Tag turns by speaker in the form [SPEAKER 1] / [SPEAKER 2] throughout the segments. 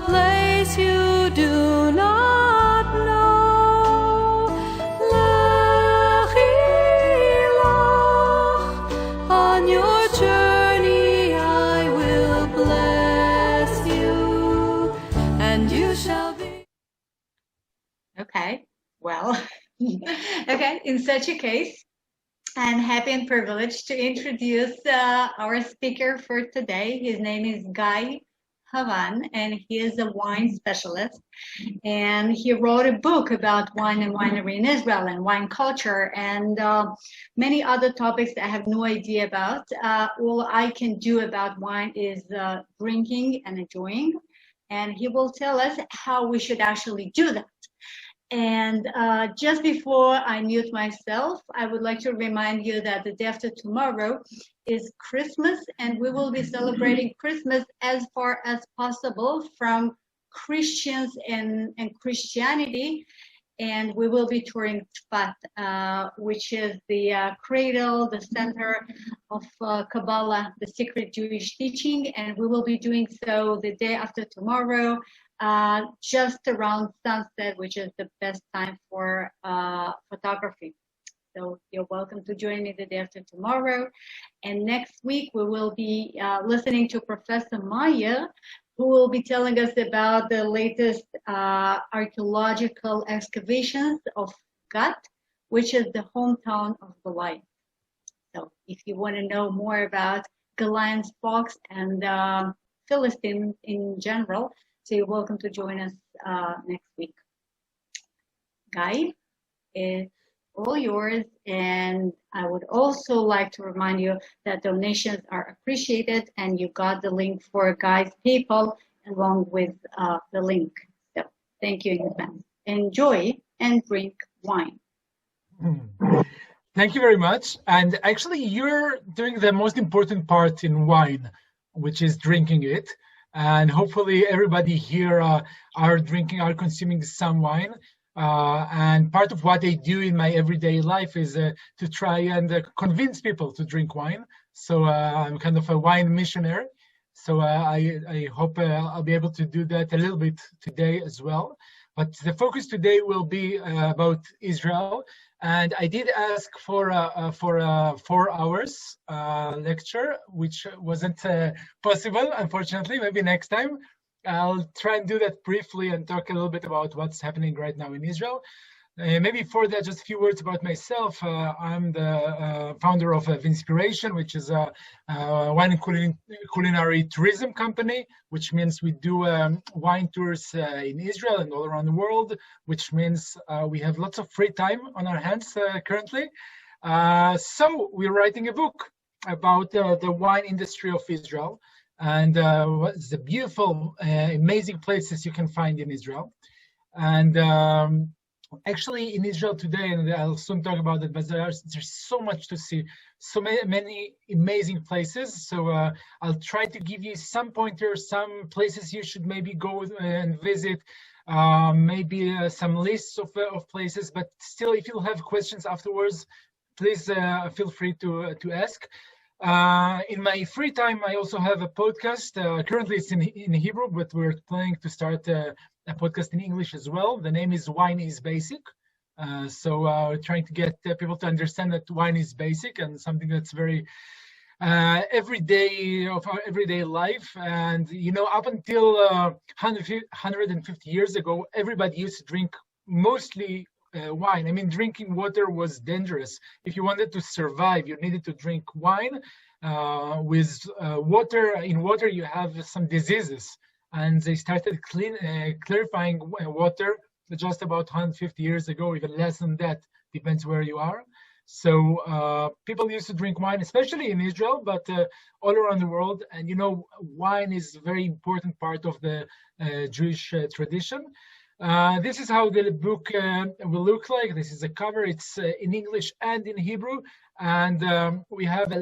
[SPEAKER 1] place you do not know. Lechi lach, on your journey I will bless you, and you shall be.
[SPEAKER 2] Okay, well, okay, in such a case, I'm happy and privileged to introduce our speaker for today. His name is Gabi Haran, and he is a wine specialist. And he wrote a book about wine and winery in Israel and wine culture and many other topics that I have no idea about. All I can do about wine is drinking and enjoying. And he will tell us how we should actually do that. And just before I mute myself, I would like to remind you that the day after tomorrow is Christmas, and we will be celebrating Christmas as far as possible from Christians and Christianity. And we will be touring Tzfat, which is the cradle, the center of Kabbalah, the secret Jewish teaching. And we will be doing so the day after tomorrow, just around sunset, which is the best time for photography. So you're welcome to join me the day after tomorrow. And next week, we will be listening to Professor Meyer, who will be telling us about the latest archaeological excavations of Gat, which is the hometown of Goliath. So if you want to know more about Goliath's fox and Philistines in general, so you're welcome to join us next week. Guy, it's all yours. And I would also like to remind you that donations are appreciated, and you got the link for Guy's PayPal along with the link. So thank you in advance. Enjoy and drink wine.
[SPEAKER 3] Thank you very much. And actually, you're doing the most important part in wine, which is drinking it. And hopefully everybody here are consuming some wine. And part of what I do in my everyday life is to try and convince people to drink wine. So I'm kind of a wine missionary. So I hope I'll be able to do that a little bit today as well. But the focus today will be about Israel. And I did ask for a 4 hours lecture, which wasn't possible, unfortunately. Maybe next time. I'll try and do that briefly and talk a little bit about what's happening right now in Israel. Maybe before that, just a few words about myself. I'm the founder of Vinspiration, which is a wine and culinary tourism company, which means we do wine tours in Israel and all around the world, which means we have lots of free time on our hands currently. So we're writing a book about the wine industry of Israel and what's the beautiful, amazing places you can find in Israel. And actually in Israel today, and I'll soon talk about it, but there's so much to see, so many amazing places. So I'll try to give you some pointers, some places you should maybe go and visit, maybe some lists of places, but still, if you have questions afterwards, please feel free to ask. In my free time, I also have a podcast. Currently it's in Hebrew, but we're planning to start a podcast in English as well. The name is Wine is Basic. So trying to get people to understand that wine is basic and something that's very everyday of our everyday life. And, you know, up until 150 years ago, everybody used to drink mostly wine. I mean, drinking water was dangerous. If you wanted to survive, you needed to drink wine. With water, in water, you have some diseases. And they started clarifying water just about 150 years ago, even less than that, depends where you are. So people used to drink wine, especially in Israel, but all around the world. And, you know, wine is a very important part of the Jewish tradition. This is how the book will look like. This is a cover. It's in English and in Hebrew. And we have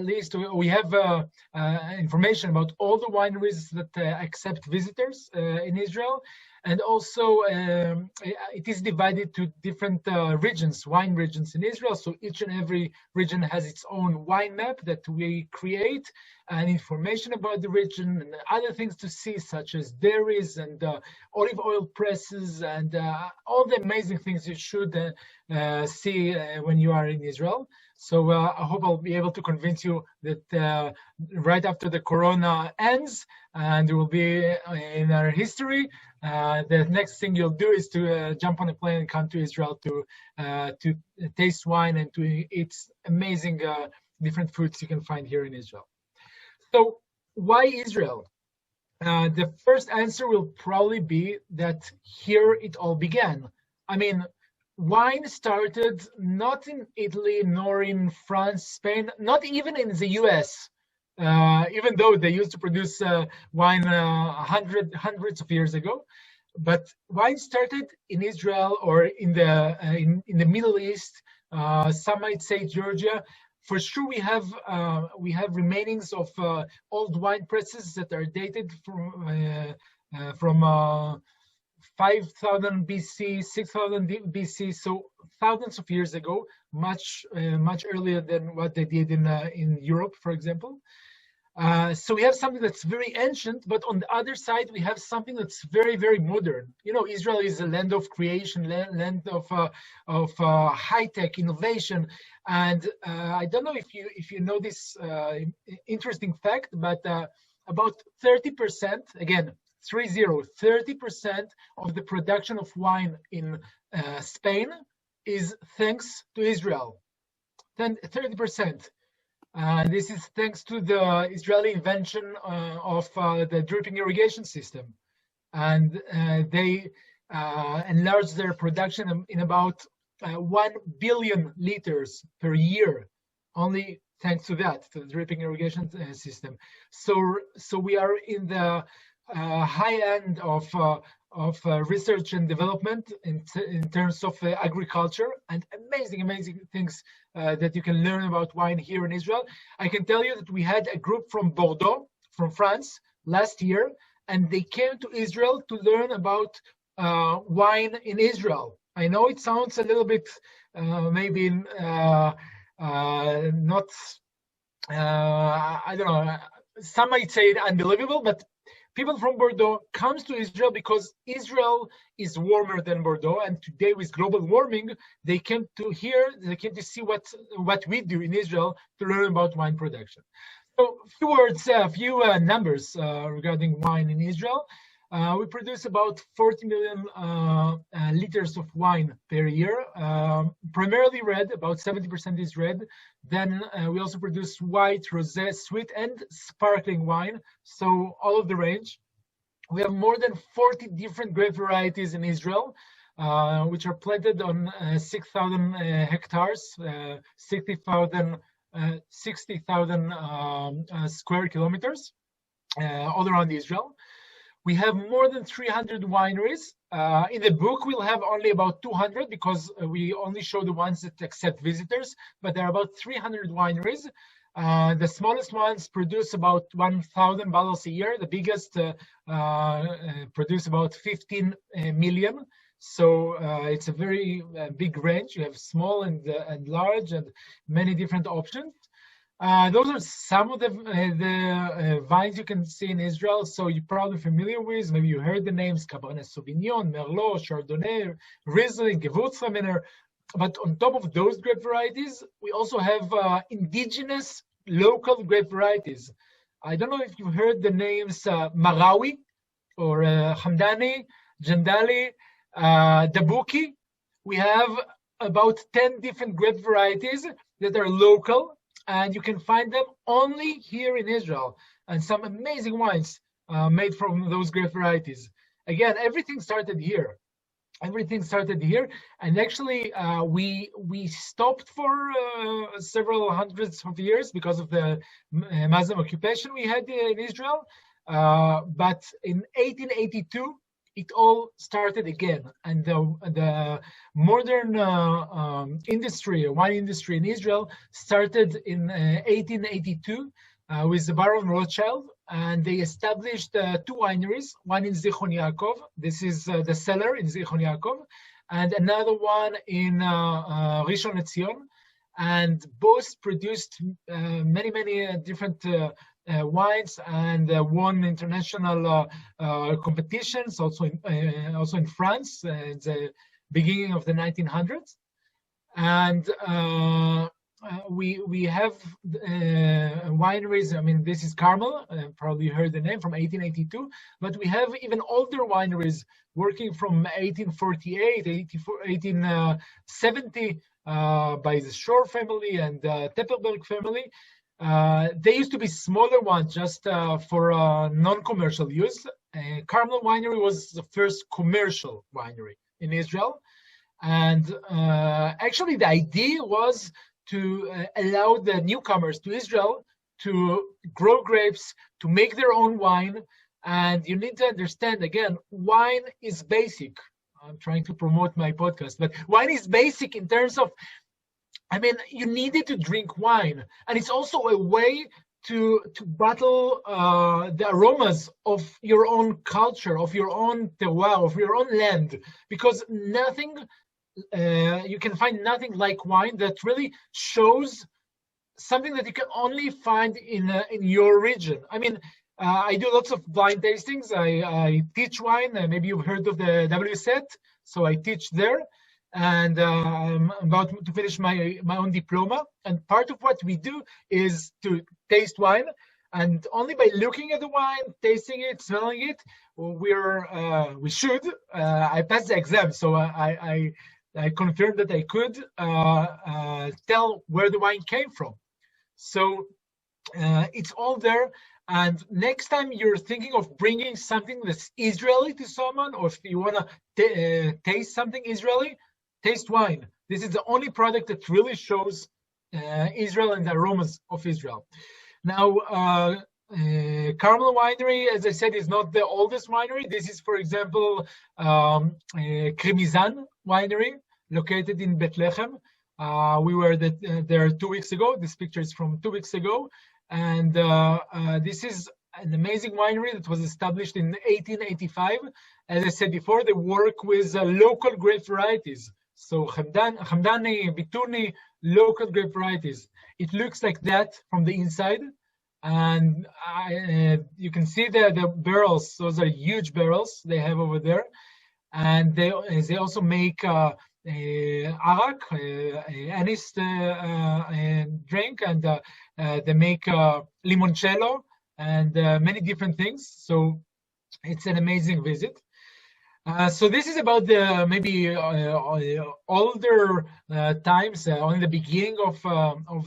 [SPEAKER 3] information about all the wineries that accept visitors in Israel. And also it is divided to different regions, wine regions in Israel. So each and every region has its own wine map that we create, and information about the region and other things to see, such as dairies and olive oil presses and all the amazing things you should see when you are in Israel. So I hope I'll be able to convince you that right after the Corona ends and it will be in our history, the next thing you'll do is to jump on a plane and come to Israel to taste wine and to eat amazing different foods you can find here in Israel. So why Israel? The first answer will probably be that here it all began. I mean, wine started not in Italy, nor in France, Spain, not even in the US, even though they used to produce wine hundreds of years ago. But wine started in Israel or in the Middle East. Some might say Georgia. For sure, we have remainings of old wine presses that are dated from 5,000 BC, 6,000 BC, so thousands of years ago, much earlier than what they did in Europe, for example. So we have something that's very ancient, but on the other side, we have something that's very, very modern. You know, Israel is a land of creation, land of high-tech innovation. And I don't know if you know this interesting fact, but about 30%, again, 30% of the production of wine in Spain is thanks to Israel. 30%. This is thanks to the Israeli invention of the dripping irrigation system. And they enlarged their production in about 1 billion liters per year, only thanks to that, to the dripping irrigation system. So we are in the high end of research and development in terms of agriculture, and amazing things that you can learn about wine here in Israel. I can tell you that we had a group from Bordeaux, from France, last year, and they came to Israel to learn about wine in Israel. I know it sounds a little bit maybe not, I don't know, some might say unbelievable, but people from Bordeaux comes to Israel because Israel is warmer than Bordeaux, and today with global warming, they came to see what we do in Israel to learn about wine production. So a few numbers regarding wine in Israel. We produce about 40 million liters of wine per year, primarily red, about 70% is red. Then we also produce white, rosé, sweet, and sparkling wine, so all of the range. We have more than 40 different grape varieties in Israel, which are planted on 6,000 hectares, 60,000 square kilometers all around Israel. We have more than 300 wineries. In the book, we'll have only about 200 because we only show the ones that accept visitors, but there are about 300 wineries. The smallest ones produce about 1,000 bottles a year. The biggest produce about 15 million. So it's a very big range. You have small and large and many different options. Those are some of the vines you can see in Israel. So you're probably familiar with, maybe you heard the names, Cabernet Sauvignon, Merlot, Chardonnay, Riesling, Gewürztraminer. But on top of those grape varieties, we also have indigenous local grape varieties. I don't know if you've heard the names Marawi or Hamdani, Jandali, Dabuki. We have about 10 different grape varieties that are local, and you can find them only here in Israel, and some amazing wines made from those grape varieties. Again, everything started here. Everything started here, and actually we stopped for several hundreds of years because of the Muslim occupation we had in Israel. But in 1882, it all started again. And the modern wine industry in Israel started in 1882 with the Baron Rothschild, and they established two wineries, one in Zichron Yaakov, this is the cellar in Zichron Yaakov, and another one in Rishon LeZion, and both produced many different wines and won international competitions, also in France at the beginning of the 1900s. And we have wineries. I mean, this is Carmel, probably heard the name, from 1882, but we have even older wineries working from 1848, 1870 by the Shore family and Teppelberg family. They used to be smaller ones, just for non-commercial use. Carmel Winery was the first commercial winery in Israel. And actually, the idea was to allow the newcomers to Israel to grow grapes, to make their own wine. And you need to understand, again, wine is basic. I'm trying to promote my podcast, but wine is basic in terms of, I mean, you needed to drink wine. And it's also a way to bottle the aromas of your own culture, of your own terroir, of your own land, because nothing, you can find nothing like wine that really shows something that you can only find in your region. I mean, I do lots of blind tastings. I teach wine. Maybe you've heard of the WSET, so I teach there. And I'm about to finish my own diploma. And part of what we do is to taste wine. And only by looking at the wine, tasting it, smelling it, we should. I passed the exam, so I confirmed that I could tell where the wine came from. So it's all there. And next time you're thinking of bringing something that's Israeli to someone, or if you want to taste something Israeli, taste wine. This is the only product that really shows Israel and the aromas of Israel. Now, Carmel Winery, as I said, is not the oldest winery. This is, for example, Crimizan Winery, located in Bethlehem. We were there 2 weeks ago. This picture is from 2 weeks ago. And this is an amazing winery that was established in 1885. As I said before, they work with local grape varieties. So Hamdani, Bituni, local grape varieties. It looks like that from the inside. And you can see the barrels. Those are huge barrels they have over there. And they also make arak, anise drink, and they make limoncello and many different things. So it's an amazing visit. So this is about the maybe older times, only the beginning of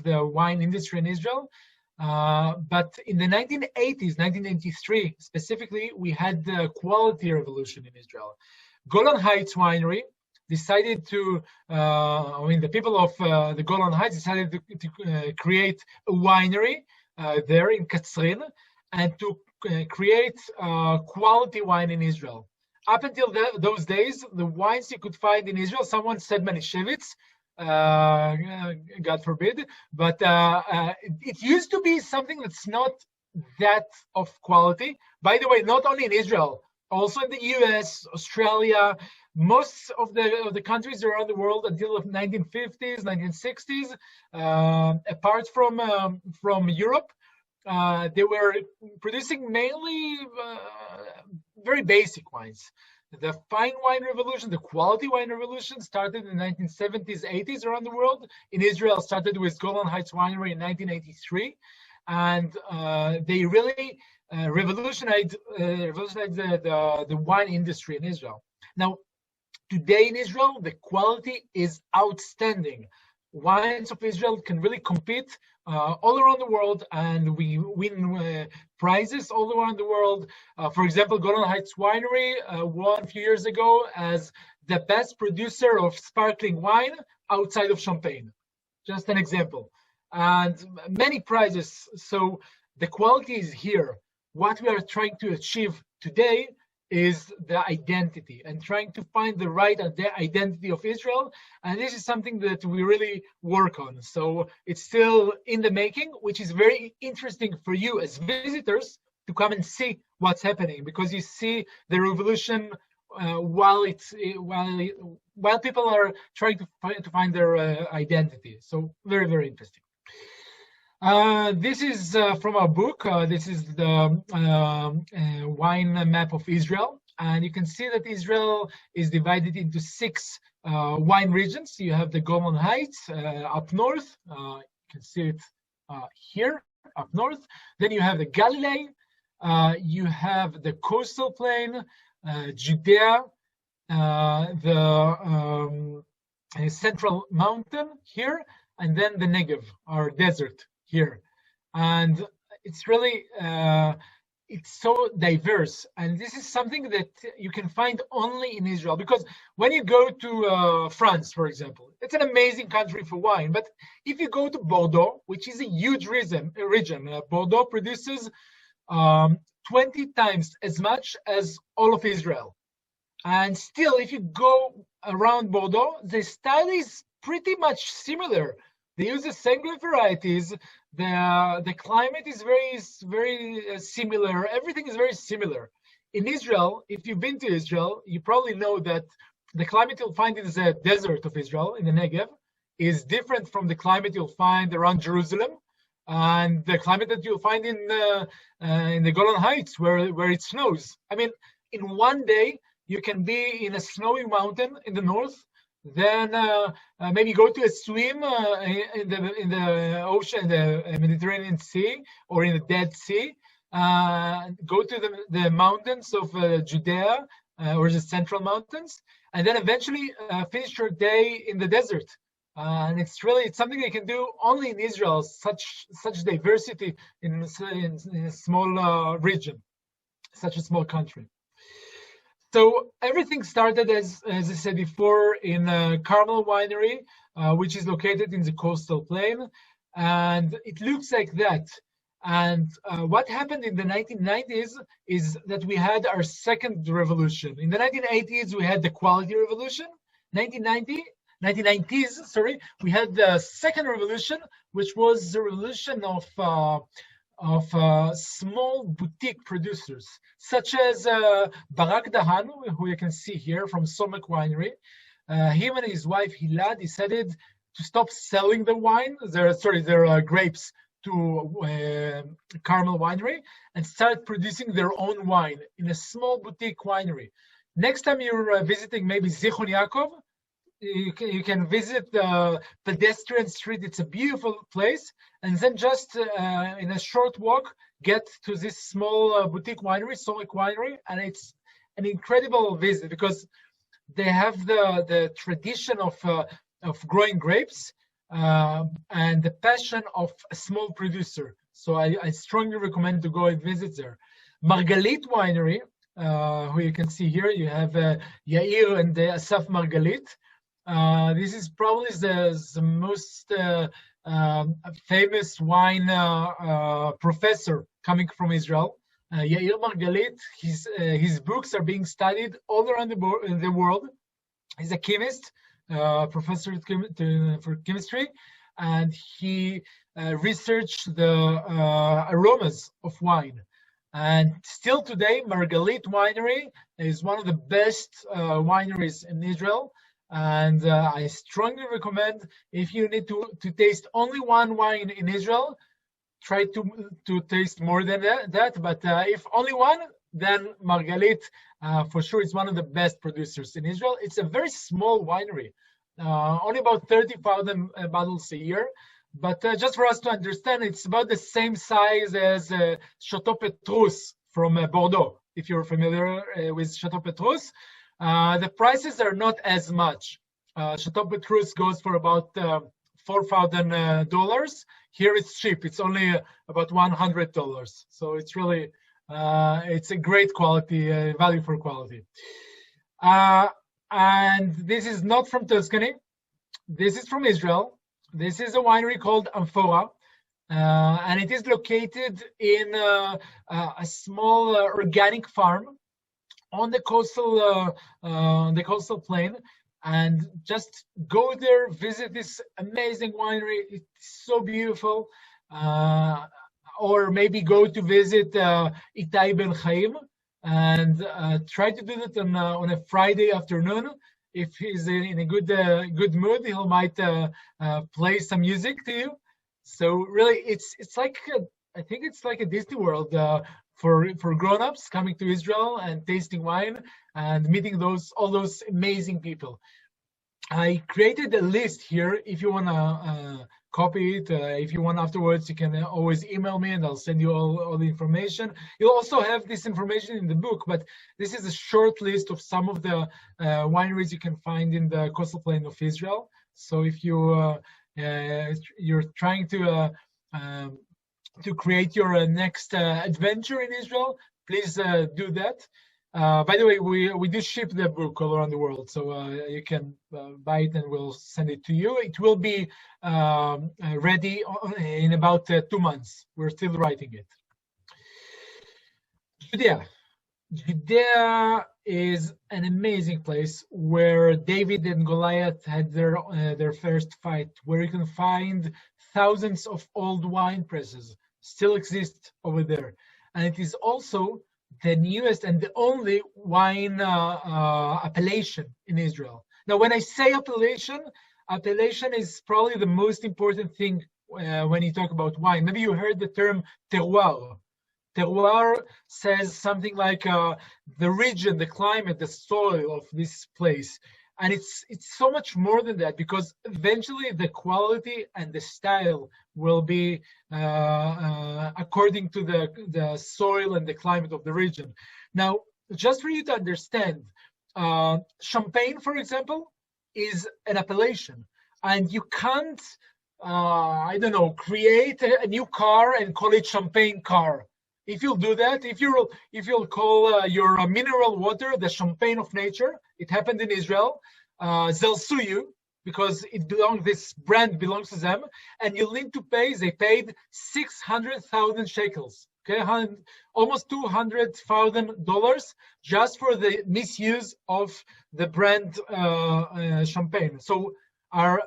[SPEAKER 3] the wine industry in Israel. But in the 1980s, 1983 specifically, we had the quality revolution in Israel. Golan Heights Winery decided to, the people of the Golan Heights decided to create a winery there in Katzrin, and to create quality wine in Israel. Up until those days, the wines you could find in Israel, someone said Manischewitz, God forbid, but it used to be something that's not that of quality. By the way, not only in Israel, also in the US, Australia, most of the countries around the world until the 1950s, 1960s, apart from Europe, they were producing mainly very basic wines. The fine wine revolution, the quality wine revolution, started in the 1970s, 80s around the world. In Israel, started with Golan Heights Winery in 1983, and they really revolutionized the wine industry in Israel. Now, today in Israel, the quality is outstanding. Wines of Israel can really compete all around the world, and we win prizes all around the world. For example, Golan Heights Winery won a few years ago as the best producer of sparkling wine outside of Champagne. Just an example. And many prizes. So the quality is here. What we are trying to achieve today is the identity and trying to find the right identity of Israel. And this is something that we really work on. So it's still in the making, which is very interesting for you as visitors to come and see what's happening, because you see the revolution while people are trying to find their identity. So very, very interesting. This is from our book. This is the wine map of Israel. And you can see that Israel is divided into 6 wine regions. You have the Golan Heights up north. You can see it here up north. Then you have the Galilee. You have the coastal plain, Judea, the central mountain here, and then the Negev, or desert here. And it's really it's so diverse, and this is something that you can find only in Israel, because when you go to France, for example, it's an amazing country for wine, but if you go to Bordeaux, which is a huge region, Bordeaux produces 20 times as much as all of Israel. And still, if you go around Bordeaux, the style is pretty much similar. They use the same varieties. The climate is very similar. Everything is very similar. In Israel, if you've been to Israel, you probably know that the climate you'll find in the desert of Israel, in the Negev, is different from the climate you'll find around Jerusalem, and the climate that you'll find in the Golan Heights, where it snows. I mean, in one day, you can be in a snowy mountain in the north, then maybe go to a swim in the ocean, the Mediterranean Sea, or in the Dead Sea. Go to the mountains of Judea, or the central mountains, and then eventually finish your day in the desert. And it's something they can do only in Israel. Such diversity in a small region, such a small country. So everything started, as I said before, in Carmel Winery, which is located in the coastal plain, and it looks like that. And what happened in the 1990s is that we had our second revolution. In the 1980s, we had the quality revolution. 1990s, sorry, we had the second revolution, which was the revolution of small boutique producers, such as Barak Dahan, who you can see here from Silverman Winery. Him and his wife Hila decided to stop selling the wine, their grapes, to Carmel Winery, and start producing their own wine in a small boutique winery. Next time you're visiting maybe Zichron Yaakov, you can visit the pedestrian street. It's a beautiful place, and then just in a short walk get to this small boutique winery, Silverman Winery, and it's an incredible visit because they have the tradition of growing grapes and the passion of a small producer. So I strongly recommend to go and visit there. Margalit Winery, who you can see here, you have Yair and Asaf Margalit. This is probably the most famous wine professor coming from Israel. Yair Margalit, his books are being studied all around the world. He's a chemist, professor for chemistry, and he researched the aromas of wine. And still today, Margalit Winery is one of the best wineries in Israel. And I strongly recommend, if you need to taste only one wine in Israel, try to taste more than that. But if only one, then Margalit, for sure, is one of the best producers in Israel. It's a very small winery, only about 30,000 bottles a year. But just for us to understand, it's about the same size as Chateau Petrus from Bordeaux. If you're familiar with Chateau Petrus, the prices are not as much. Chateau Petrus goes for about $4,000. Here it's cheap. It's only about $100. So it's really, it's a great quality, value for quality. And this is not from Tuscany. This is from Israel. This is a winery called Amphora, and it is located in a small organic farm on the coastal plain, and just go there, visit this amazing winery. It's so beautiful. Or maybe go to visit Itai Ben Chaim, and try to do that on a Friday afternoon. If he's in a good mood, he might play some music to you. So really, it's like I think it's like a Disney World for grown-ups coming to Israel and tasting wine and meeting all those amazing people. I created a list here. If you want to copy it, if you want afterwards, you can always email me and I'll send you all the information. You'll also have this information in the book, but this is a short list of some of the wineries you can find in the coastal plain of Israel. So if you're trying to create your next adventure in Israel, please do that. By the way, we do ship the book all around the world, so you can buy it and we'll send it to you. It will be ready in about 2 months. We're still writing it. Judea is an amazing place where David and Goliath had their first fight, where you can find thousands of old wine presses still exist over there. And it is also the newest and the only wine appellation in Israel. Now, when I say appellation is probably the most important thing when you talk about wine. Maybe you heard the term terroir. Terroir says something like the region, the climate, the soil of this place. And it's so much more than that, because eventually the quality and the style will be according to the soil and the climate of the region. Now, just for you to understand, Champagne, for example, is an appellation, and you can't, create a new car and call it Champagne car. If you'll do that, if you'll call your mineral water the champagne of nature, it happened in Israel, they'll sue you because this brand belongs to them, and you'll need to pay. They paid 600,000 shekels, okay, almost $200,000 just for the misuse of the brand champagne. So our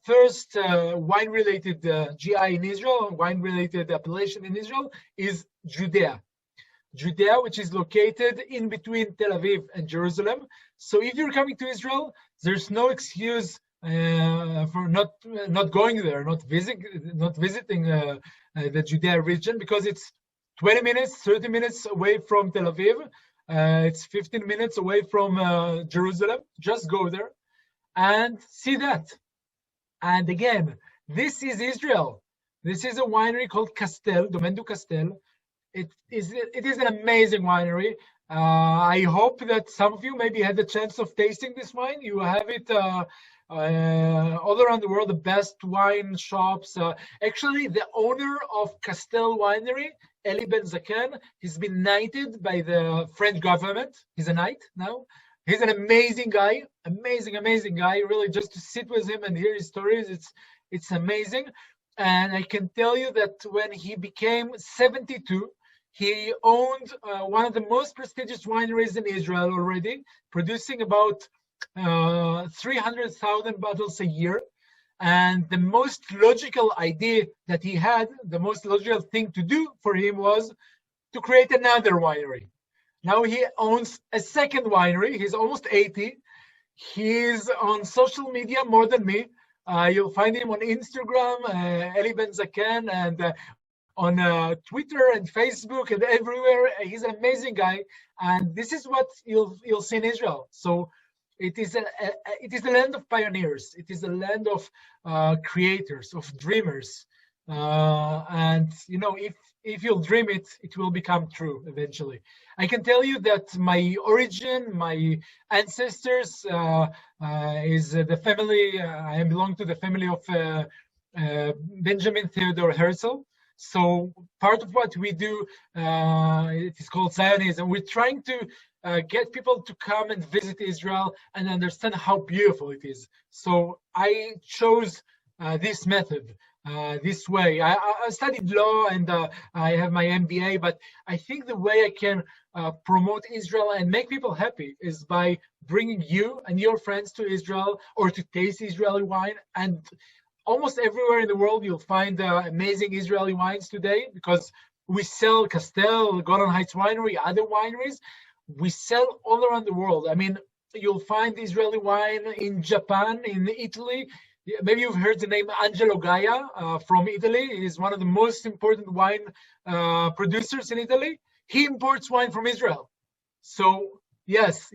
[SPEAKER 3] first wine-related GI in Israel, wine-related appellation in Israel, is Judea. Judea, which is located in between Tel Aviv and Jerusalem. So if you're coming to Israel, there's no excuse for not going there, not visiting the Judea region, because it's 20 minutes, 30 minutes away from Tel Aviv. It's 15 minutes away from Jerusalem. Just go there and see that. And again, this is Israel. This is a winery called Castel, Domaine du Castel. It is an amazing winery. I hope that some of you maybe had the chance of tasting this wine. You have it all around the world, the best wine shops. Actually, the owner of Castel Winery, Eli Ben Zaken, he's been knighted by the French government. He's a knight now. He's an amazing guy, amazing guy. Really, just to sit with him and hear his stories, it's amazing. And I can tell you that when he became 72, he owned one of the most prestigious wineries in Israel already, producing about 300,000 bottles a year. And the most logical idea that he had, the most logical thing to do for him, was to create another winery. Now he owns a second winery. He's almost 80. He's on social media more than me. You'll find him on Instagram, Eli Ben Zaken, and on Twitter and Facebook and everywhere. He's an amazing guy, and this is what you'll see in Israel. So it is the land of pioneers. It is a land of creators, of dreamers, and if you'll dream it, it will become true eventually. I can tell you that my origin, my ancestors, is the family. I belong to the family of Benjamin Theodore Herzl. So part of what we do, it is called Zionism. We're trying to get people to come and visit Israel and understand how beautiful it is. So I chose this method. this way. I studied law and I have my MBA, but I think the way I can promote Israel and make people happy is by bringing you and your friends to Israel or to taste Israeli wine. And almost everywhere in the world, you'll find amazing Israeli wines today, because we sell Castel, Golden Heights Winery, other wineries. We sell all around the world. I mean, you'll find Israeli wine in Japan, in Italy. Maybe you've heard the name Angelo Gaia from Italy. He's one of the most important wine producers in Italy. He imports wine from Israel. So yes,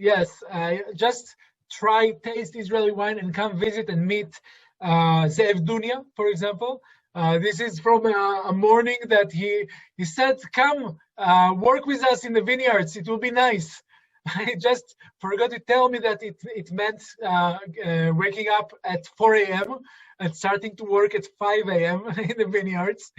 [SPEAKER 3] just try taste Israeli wine and come visit and meet Zeev Dunya, for example. This is from a morning that he said, come work with us in the vineyards. It will be nice. I just forgot to tell me that it meant waking up at 4 a.m. and starting to work at 5 a.m. in the vineyards.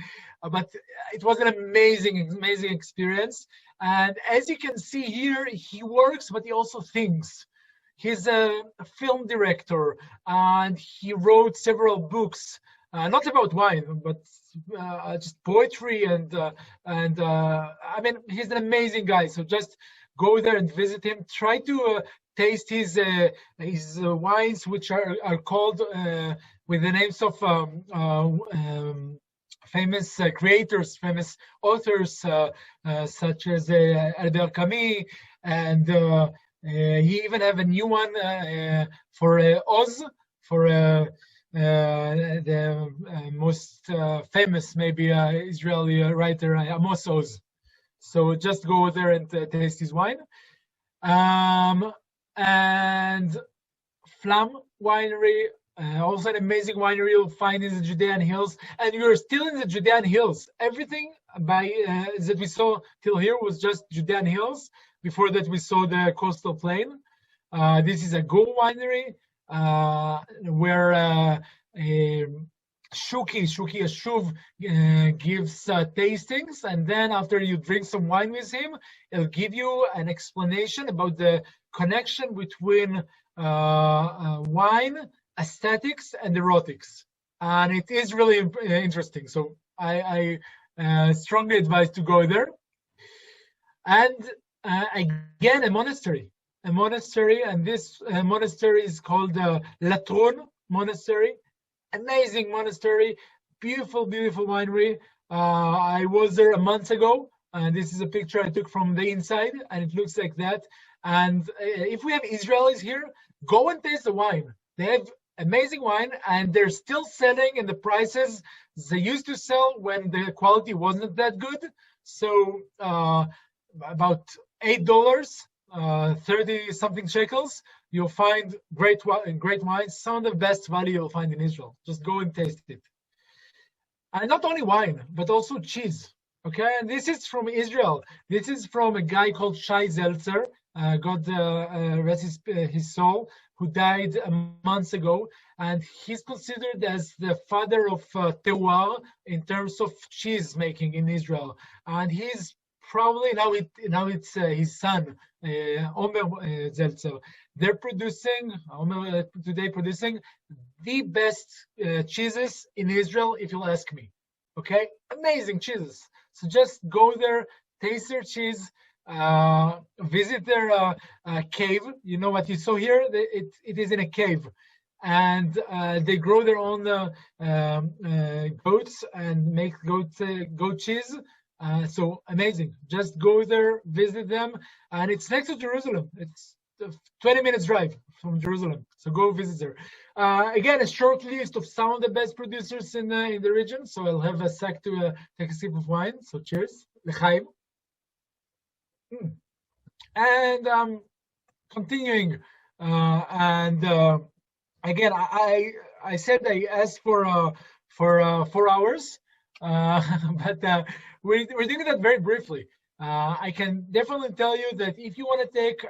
[SPEAKER 3] But it was an amazing experience. And as you can see here, he works, but he also thinks. He's a film director, and he wrote several books, not about wine, but just poetry and I mean, he's an amazing guy. So just go there and visit him. Try to taste his wines, which are called with the names of famous creators, famous authors, such as Albert Camus, and he even have a new one for Oz, for the most famous, maybe Israeli writer, Amos Oz. So just go there and taste his wine. And Flam Winery, also an amazing winery you'll find in the Judean Hills. And you're still in the Judean Hills. Everything that we saw till here was just Judean Hills. Before that, we saw the coastal plain. This is a Go Winery, where Shuki Yashuv gives tastings, and then after you drink some wine with him, he'll give you an explanation about the connection between wine, aesthetics, and erotics. And it is really interesting. So I strongly advise to go there. And again, a monastery, and this monastery is called Latron Monastery. Amazing monastery, beautiful winery. I was there a month ago, and this is a picture I took from the inside, and it looks like that. And if we have Israelis here, go and taste the wine. They have amazing wine, and they're still selling in the prices they used to sell when the quality wasn't that good. So about $8, 30 something shekels, you'll find great wines, some of the best value you'll find in Israel. Just go and taste it. And not only wine, but also cheese. Okay, and this is from Israel. This is from a guy called Shai Zeltzer, God rest his soul, who died months ago. And he's considered as the father of terroir in terms of cheese making in Israel. And he's probably now it's his son, Omer Zeltzer. They're producing the best cheeses in Israel, if you'll ask me. Okay, amazing cheeses. So just go there, taste their cheese, visit their cave. You know what you saw here? It is in a cave, and they grow their own goats and make goat cheese. So amazing. Just go there, visit them, and it's next to Jerusalem. It's 20 minutes drive from Jerusalem. So go visit there. Again, a short list of some of the best producers in the region. So I'll have a sec to take a sip of wine. So cheers. L'chaim. And continuing. Again, I said I asked for 4 hours, but we're doing that very briefly. I can definitely tell you that if you want to take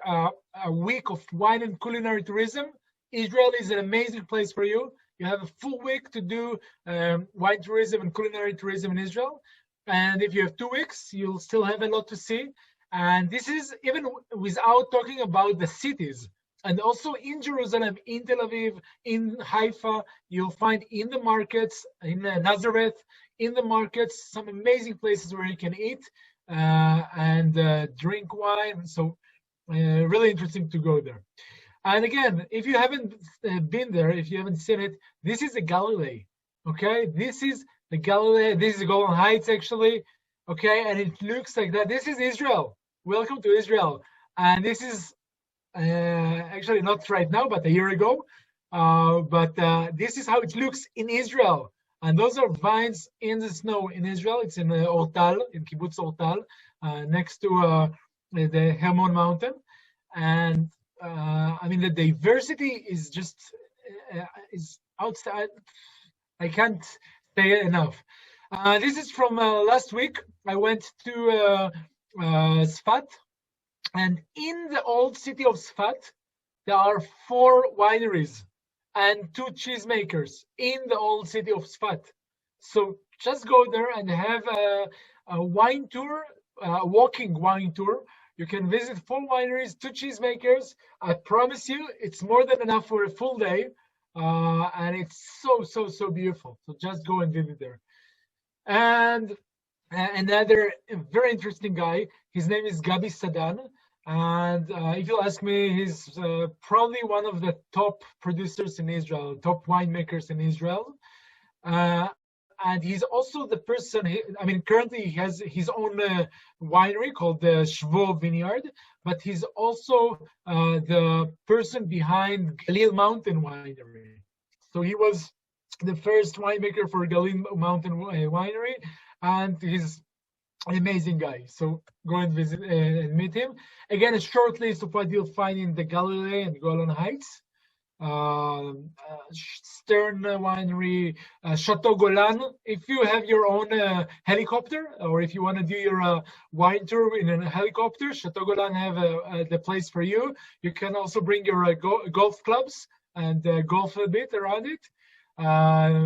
[SPEAKER 3] a week of wine and culinary tourism, Israel is an amazing place for you. You have a full week to do wine tourism and culinary tourism in Israel. And if you have 2 weeks, you'll still have a lot to see. And this is even without talking about the cities. And also in Jerusalem, in Tel Aviv, in Haifa, you'll find in the markets, in Nazareth, in the markets, some amazing places where you can eat and drink wine. So really interesting to go there. And again, if you haven't been there, if you haven't seen it, this is the Galilee, okay? This is the Galilee. This is the Golden Heights, actually, okay? And it looks like that. This is Israel. Welcome to Israel. And this is actually not right now, but a year ago. But this is how it looks in Israel. And those are vines in the snow in Israel. It's in Ortal, in Kibbutz Ortal, next to the Hermon mountain. And I mean, the diversity is just is outside. I can't say it enough. This is from last week. I went to Sfat, and in the old city of Sfat, there are 4 wineries and 2 cheesemakers in the old city of Sfat. So just go there and have a wine tour, a walking wine tour. You can visit 4 wineries, 2 cheesemakers. I promise you, it's more than enough for a full day. And it's so beautiful. So just go and visit there. And another very interesting guy, his name is Gabi Sedan. And if you ask me, he's probably one of the top producers in Israel, top winemakers in Israel. And he's also the person, I mean, currently he has his own winery called the Shvo Vineyard, but he's also the person behind Galil Mountain Winery. So he was the first winemaker for Galil Mountain Winery, and he's an amazing guy. So go and visit and meet him. Again, a short list of what you'll find in the Galilee and Golan Heights. Stern Winery, Chateau Golan. If you have your own helicopter, or if you want to do your wine tour in a helicopter, Chateau Golan have the place for you. You can also bring your golf clubs and golf a bit around it.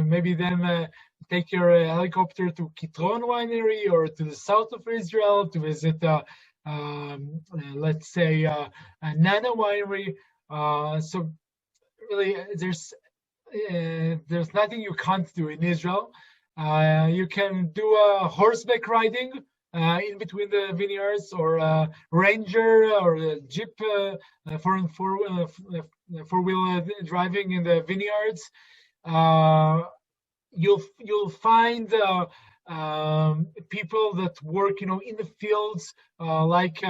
[SPEAKER 3] Maybe then take your helicopter to Kitron Winery or to the south of Israel to visit, let's say, Nana Winery. So really, there's nothing you can't do in Israel. You can do a horseback riding in between the vineyards, or a ranger, or a jeep, four-wheel driving in the vineyards. You'll find people that work, in the fields, like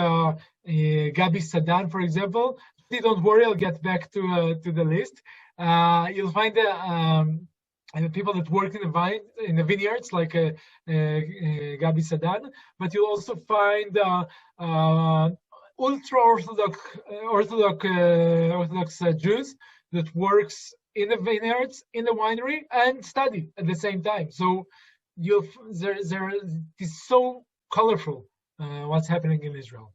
[SPEAKER 3] Gabi Sedan, for example. Don't worry, I'll get back to the list. You'll find the people that work in the vineyards, like Gabi Sedan, but you'll also find Orthodox Jews that works in the vineyards, in the winery, and study at the same time. So it's so colorful what's happening in Israel.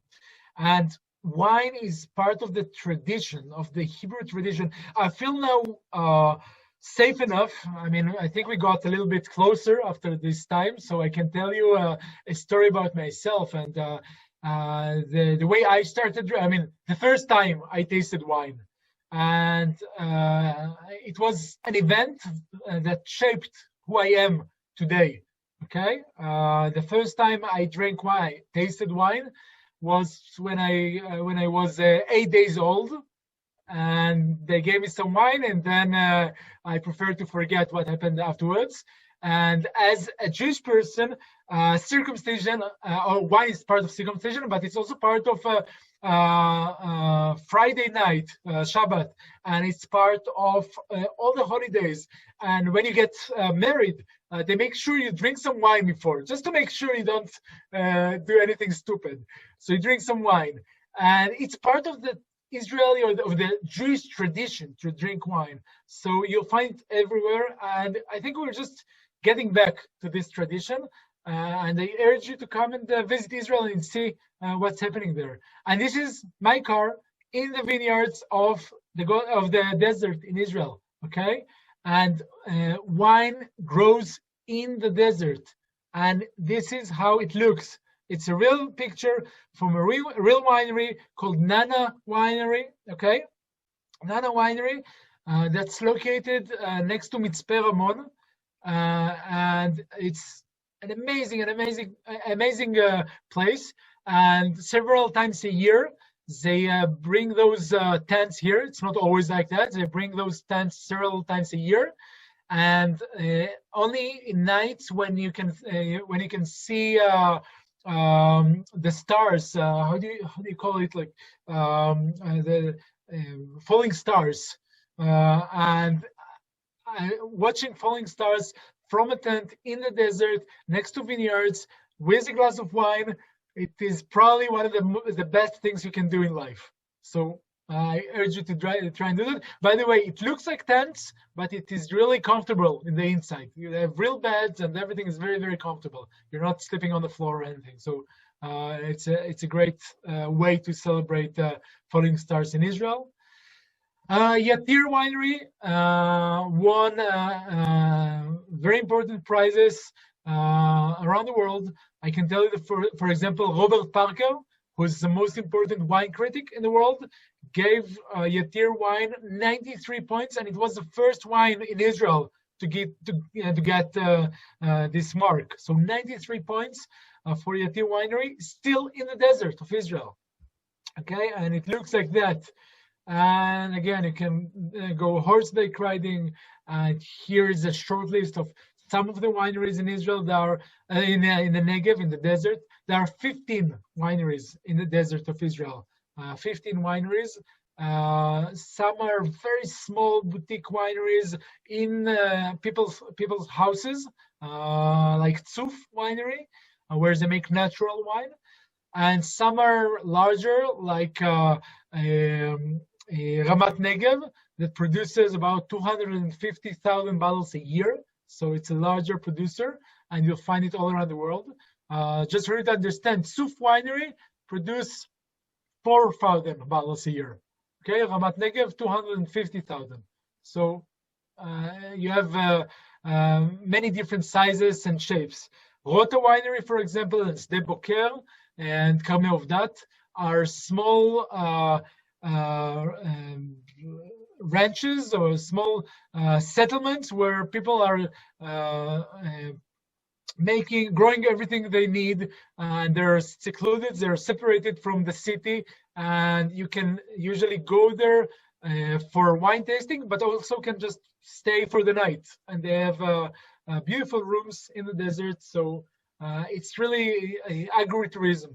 [SPEAKER 3] And wine is part of the tradition, of the Hebrew tradition. I feel now safe enough. I mean, I think we got a little bit closer after this time, so I can tell you a story about myself and the way I started. I mean, the first time I tasted wine, and it was an event that shaped who I am today. Okay, the first time I drank wine, tasted wine, was when I was 8 days old, and they gave me some wine, and then I prefer to forget what happened afterwards. And as a Jewish person, circumcision, or wine is part of circumcision, but it's also part of Friday night, Shabbat, and it's part of all the holidays. And when you get married, they make sure you drink some wine before, just to make sure you don't do anything stupid. So you drink some wine, and it's part of the Israeli or of the Jewish tradition to drink wine. So you'll find it everywhere, and I think we're just getting back to this tradition. And I urge you to come and visit Israel and see what's happening there. And this is my car in the vineyards of the desert in Israel. Okay, and wine grows in the desert, and this is how it looks. It's a real picture from a real winery called Nana Winery. Okay, Nana Winery that's located next to Mitzpe Ramon, and it's an amazing place. And several times a year, they bring those tents here. It's not always like that. They bring those tents several times a year, and only in nights when you can see the stars. How do you call it? Like the falling stars, and watching falling stars from a tent in the desert next to vineyards with a glass of wine. It is probably one of the best things you can do in life. So I urge you to try and do that. By the way, it looks like tents, but it is really comfortable in the inside. You have real beds, and everything is very, very comfortable. You're not sleeping on the floor or anything. So it's a great way to celebrate falling stars in Israel. Yatir Winery won very important prizes around the world. I can tell you that, for example, Robert Parker, who is the most important wine critic in the world, gave Yatir wine 93 points, and it was the first wine in Israel to get this mark. So 93 points for Yatir Winery, still in the desert of Israel. Okay, and it looks like that. And again, you can go horseback riding. Here is a short list of some of the wineries in Israel that are in the Negev, in the desert. There are 15 wineries in the desert of Israel. 15 wineries. Some are very small boutique wineries in people's houses, like Tzuf Winery, where they make natural wine. And some are larger, like Ramat Negev, that produces about 250,000 bottles a year. So it's a larger producer, and you'll find it all around the world. Just for you to understand, Tzuf Winery produce 4,000 bottles a year. Okay, Ramat Negev, 250,000. So you have many different sizes and shapes. Rota Winery, for example, and Sde Boker and Carmel are small ranches or small settlements where people are growing everything they need, and they're secluded, they're separated from the city, and you can usually go there for wine tasting, but also can just stay for the night. And they have beautiful rooms in the desert, so it's really agritourism.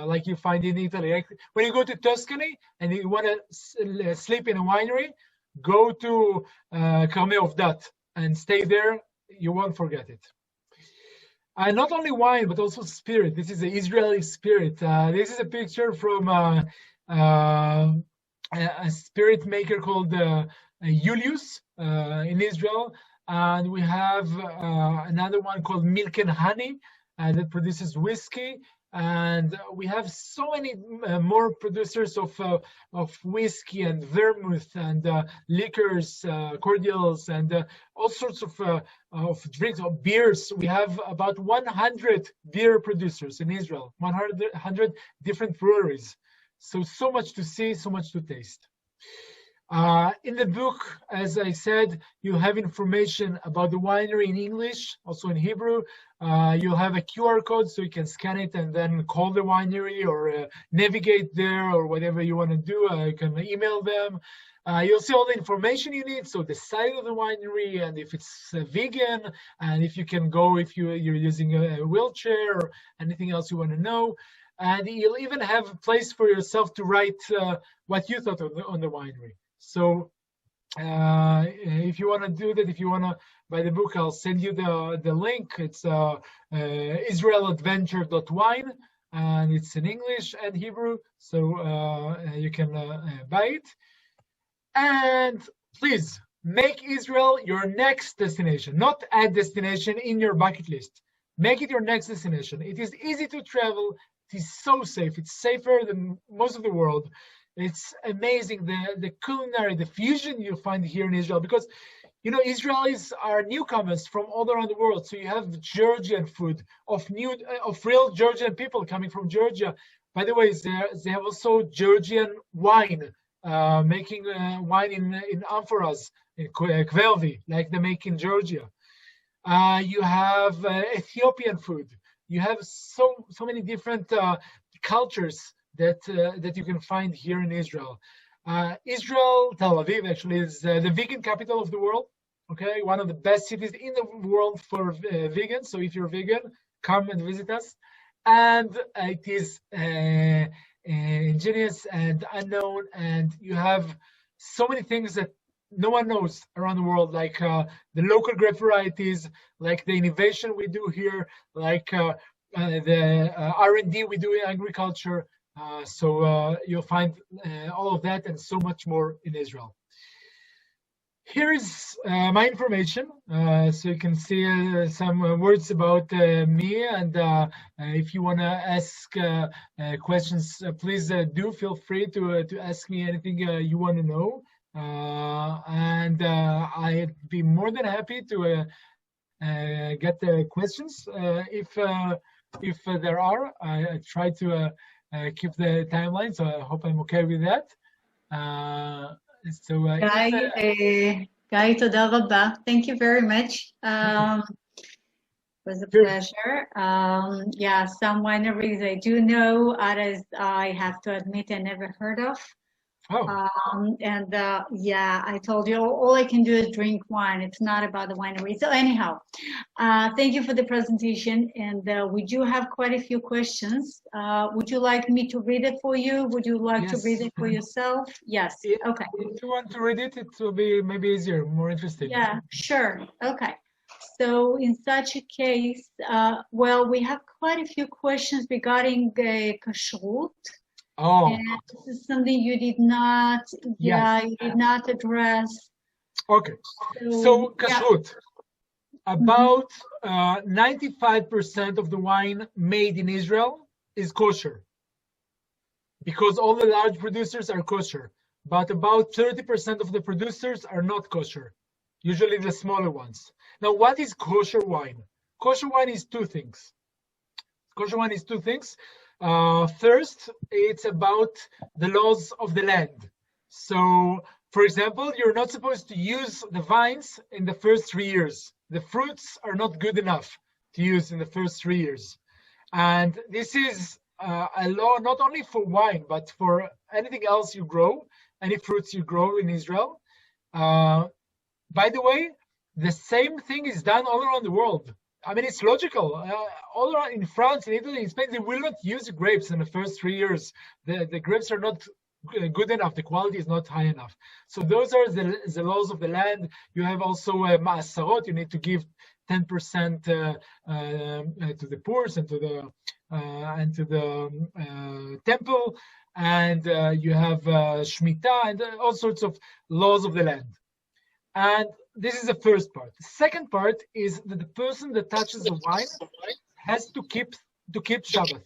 [SPEAKER 3] Like you find in Italy. When you go to Tuscany and you want to sleep in a winery, go to Carmel and stay there. You won't forget it. And not only wine, but also spirit. This is the Israeli spirit. This is a picture from a spirit maker called Julius in Israel. And we have another one called Milk and Honey that produces whiskey. And we have so many more producers of whiskey and vermouth and liquors, cordials, and all sorts of drinks, of beers. We have about 100 beer producers in Israel, 100 different breweries. So much to see, so much to taste. In the book, as I said, you have information about the winery in English, also in Hebrew. You'll have a QR code so you can scan it and then call the winery or navigate there or whatever you want to do. You can email them. You'll see all the information you need, so the site of the winery, and if it's vegan, and if you can go if you're using a wheelchair or anything else you want to know. And you'll even have a place for yourself to write what you thought on the winery. So if you want to do that, if you want to buy the book, I'll send you the link. It's israeladventure.wine, and it's in English and Hebrew, so you can buy it. And please make Israel your next destination, not a destination in your bucket list. Make it your next destination. It is easy to travel. It is so safe. It's safer than most of the world. It's amazing, the culinary, the fusion you find here in Israel, because you know Israelis are newcomers from all around the world. So you have Georgian food of real Georgian people coming from Georgia. By the way, they have also Georgian wine making wine in amphoras, in kvelvi, like they make in Georgia. You have Ethiopian food. You have so many different cultures that you can find here in Israel. Israel, Tel Aviv, actually, is the vegan capital of the world. Okay, one of the best cities in the world for vegans. So if you're vegan, come and visit us. And it is ingenious and unknown, and you have so many things that no one knows around the world, like the local grape varieties, like the innovation we do here, like the R&D we do in agriculture. So you'll find all of that and so much more in Israel. Here is my information, so you can see some words about me, and if you want to ask questions, please do feel free to ask me anything you want to know, and I'd be more than happy to get the questions if there are. I try to keep the timeline, so I hope I'm okay with that. So,
[SPEAKER 2] Guy, תודה רבה. Thank you very much. It was a pleasure. Yeah, some wineries I do know, others I have to admit I never heard of.
[SPEAKER 3] Oh.
[SPEAKER 2] Yeah, I told you all I can do is drink wine. It's not about the winery. So anyhow, thank you for the presentation. And we do have quite a few questions. Would you like me to read it for you? Would you like to read it for yourself? Yes. Okay.
[SPEAKER 3] If you want to read it, it will be maybe easier, more interesting.
[SPEAKER 2] Yeah, sure. Okay. So in such a case, well, we have quite a few questions regarding kashrut.
[SPEAKER 3] Oh,
[SPEAKER 2] and this is something you did not, you did not address.
[SPEAKER 3] Okay, so kashrut. About 95% of the wine made in Israel is kosher, because all the large producers are kosher, but about 30% of the producers are not kosher, usually the smaller ones. Now, what is kosher wine? Kosher wine is two things. Kosher wine is two things. First, it's about the laws of the land. So, for example, you're not supposed to use the vines in the first 3 years. The fruits are not good enough to use in the first 3 years. And this is a law not only for wine, but for anything else you grow, any fruits you grow in Israel. By the way, the same thing is done all around the world. I mean, it's logical. All around in France, in Italy, in Spain, they will not use grapes in the first 3 years. The grapes are not good enough. The quality is not high enough. So those are the laws of the land. You have also ma'asarot. You need to give 10% to the poor and to the temple. And you have shmita and all sorts of laws of the land. And this is the first part. The second part is that the person that touches the wine has to keep Shabbat.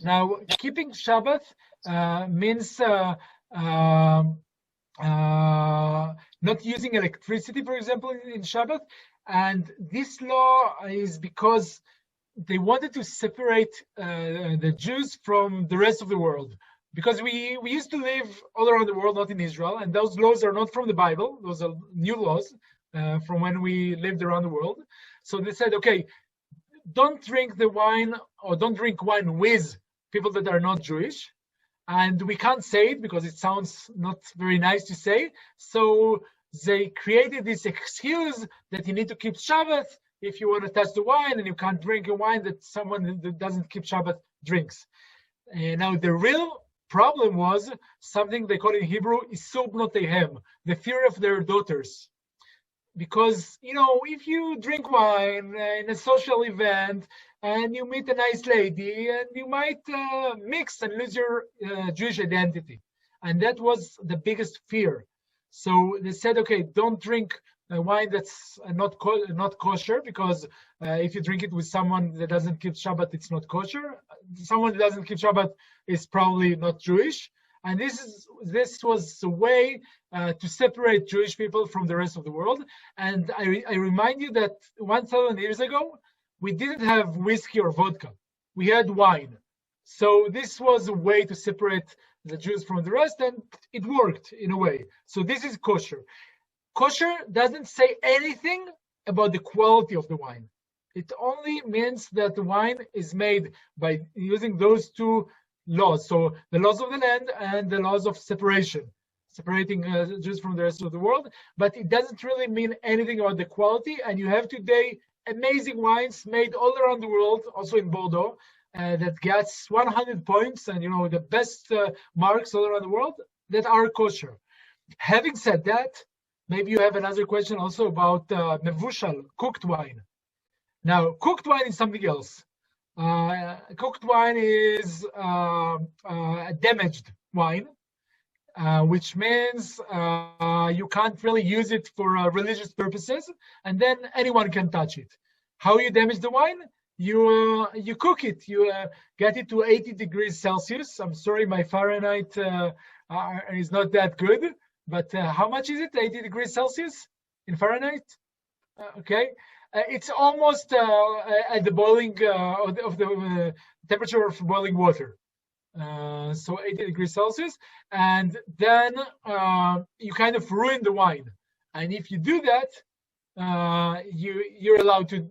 [SPEAKER 3] Now, keeping Shabbat means not using electricity, for example, in Shabbat. And this law is because they wanted to separate the Jews from the rest of the world. Because we used to live all around the world, not in Israel, and those laws are not from the Bible. Those are new laws from when we lived around the world. So they said, okay, don't drink the wine, or don't drink wine with people that are not Jewish. And we can't say it because it sounds not very nice to say. So they created this excuse that you need to keep Shabbat if you want to touch the wine, and you can't drink a wine that someone that doesn't keep Shabbat drinks. Now, the real problem was something they call in Hebrew isur bnotehem, the fear of their daughters. Because, you know, if you drink wine in a social event and you meet a nice lady, and you might mix and lose your Jewish identity. And that was the biggest fear. So they said, okay, don't drink a wine that's not kosher, because if you drink it with someone that doesn't keep Shabbat, it's not kosher. Someone that doesn't keep Shabbat is probably not Jewish. And this was a way to separate Jewish people from the rest of the world. And I remind you that 1,000 years ago, we didn't have whiskey or vodka. We had wine. So this was a way to separate the Jews from the rest, and it worked in a way. So this is kosher. Kosher doesn't say anything about the quality of the wine. It only means that the wine is made by using those two laws. So the laws of the land and the laws of separation, separating Jews from the rest of the world. But it doesn't really mean anything about the quality. And you have today amazing wines made all around the world, also in Bordeaux, that gets 100 points and the best marks all around the world that are kosher. Having said that, maybe you have another question also about mevushal, cooked wine. Now, cooked wine is something else. Cooked wine is a damaged wine, which means you can't really use it for religious purposes, and then anyone can touch it. How you damage the wine? You cook it. You get it to 80 degrees Celsius. I'm sorry, my Fahrenheit is not that good, but how much is it? 80 degrees Celsius in Fahrenheit? Okay. It's almost at the boiling of the temperature of boiling water. So 80 degrees Celsius, and then you kind of ruin the wine. And if you do that, you're allowed to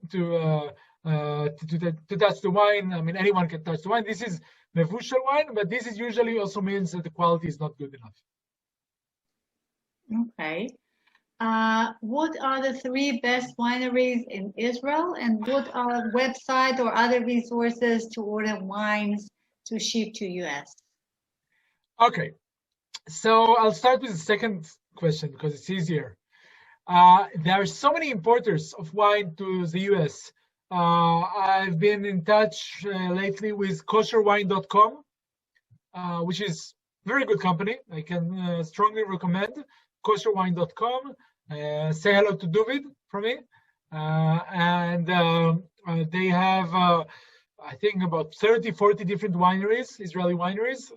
[SPEAKER 3] touch the wine. I mean, anyone can touch the wine. This is mevushal wine, but this is usually also means that the quality is not good enough.
[SPEAKER 2] Okay. What are the 3 best wineries in Israel, and what are websites or other resources to order wines to ship to US?
[SPEAKER 3] Okay, so I'll start with the second question because it's easier. There are so many importers of wine to the US. I've been in touch lately with kosherwine.com, which is a very good company. I can strongly recommend kosherwine.com. Say hello to David from me. And they have, I think, about 30, 40 different wineries, Israeli wineries,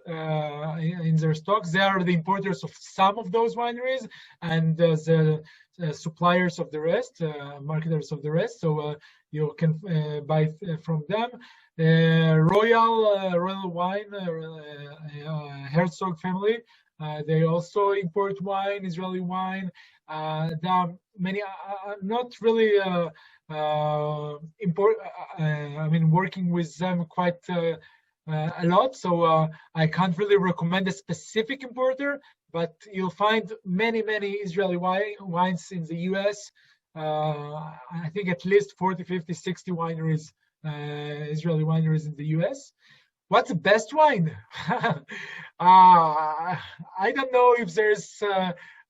[SPEAKER 3] in their stocks. They are the importers of some of those wineries and the suppliers of the rest, marketers of the rest. So you can buy from them. Royal Wine, Herzog family. They also import wine, Israeli wine. There are many. I'm not really working with them quite a lot, so I can't really recommend a specific importer. But you'll find many Israeli wines in the U.S. I think at least 40, 50, 60 wineries, Israeli wineries in the U.S. What's the best wine? I don't know if there's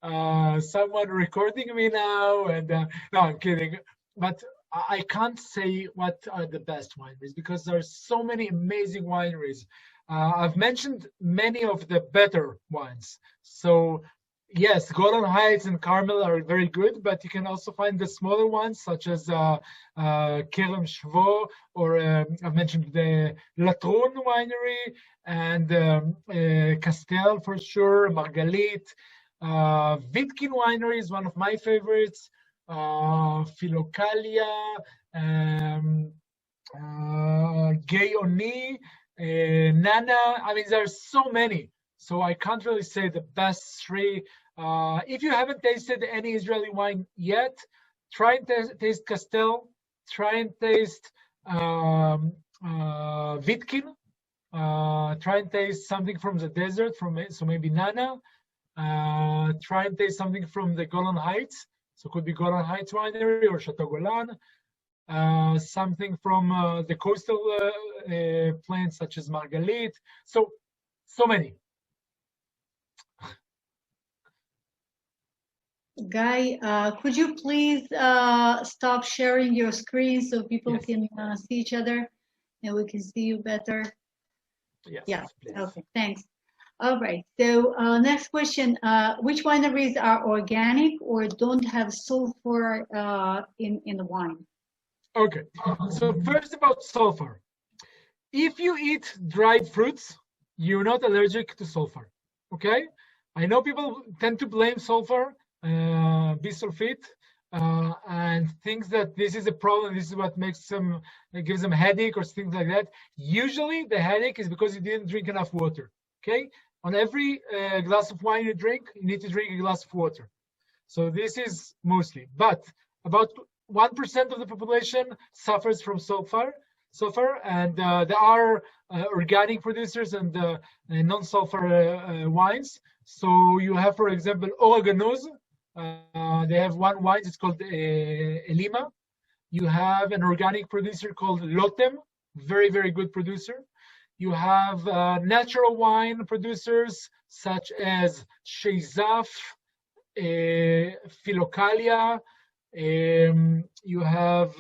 [SPEAKER 3] someone recording me now, and no, I'm kidding. But I can't say what are the best wineries because there are so many amazing wineries. I've mentioned many of the better ones. So yes, Golden Heights and Carmel are very good, but you can also find the smaller ones such as Kerem Shvo, or I've mentioned the Latrun Winery and Castel for sure, Margalit. Vidkin Winery is one of my favorites. Philokalia, Gay Oni, Nana. I mean, there's so many. So I can't really say the best 3. If you haven't tasted any Israeli wine yet, try and taste Castel. Try and taste Vitkin. Try and taste something from the desert, so maybe Nana. Try and taste something from the Golan Heights. So it could be Golan Heights Winery or Chateau Golan. Something from the coastal plains such as Margalit. So many.
[SPEAKER 2] Guy, could you please stop sharing your screen so people
[SPEAKER 3] Yes.
[SPEAKER 2] can see each other and we can see you better?
[SPEAKER 3] Yes.
[SPEAKER 2] Yeah.
[SPEAKER 3] Please.
[SPEAKER 2] Okay. Thanks. All right. So next question: which wineries are organic or don't have sulfur in the wine?
[SPEAKER 3] Okay. So first about sulfur. If you eat dried fruits, you're not allergic to sulfur. Okay. I know people tend to blame sulfur, bisulfite, and thinks that this is a problem. This is what makes them, gives them headache or things like that. Usually, the headache is because you didn't drink enough water. Okay. on every glass of wine you drink, you need to drink a glass of water. So this is mostly, but about 1% of the population suffers from sulfur, and there are organic producers and non-sulfur wines. So you have, for example, Oregano's. They have one wine, it's called Elima. You have an organic producer called Lotem, very, very good producer. You have natural wine producers such as Sheizaf, Philokalia. You have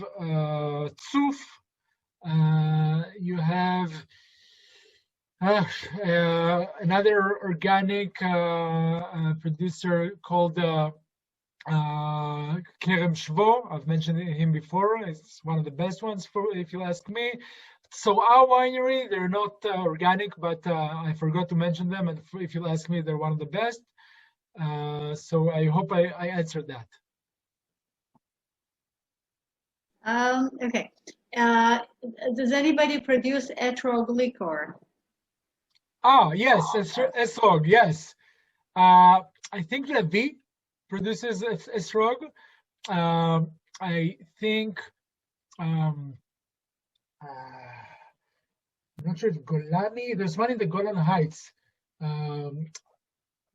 [SPEAKER 3] Tzuf. You have another organic producer called Kerem Shvo. I've mentioned him before. It's one of the best ones, if you ask me. So our winery, they're not organic, but I forgot to mention them. And if you ask me, they're one of the best. So I hope I answered that.
[SPEAKER 2] Okay. Does anybody produce etrog liquor?
[SPEAKER 3] Ah, yes, Esrog, yes. I think Levi produces Esrog. I think, I'm not sure if Golani, there's one in the Golan Heights.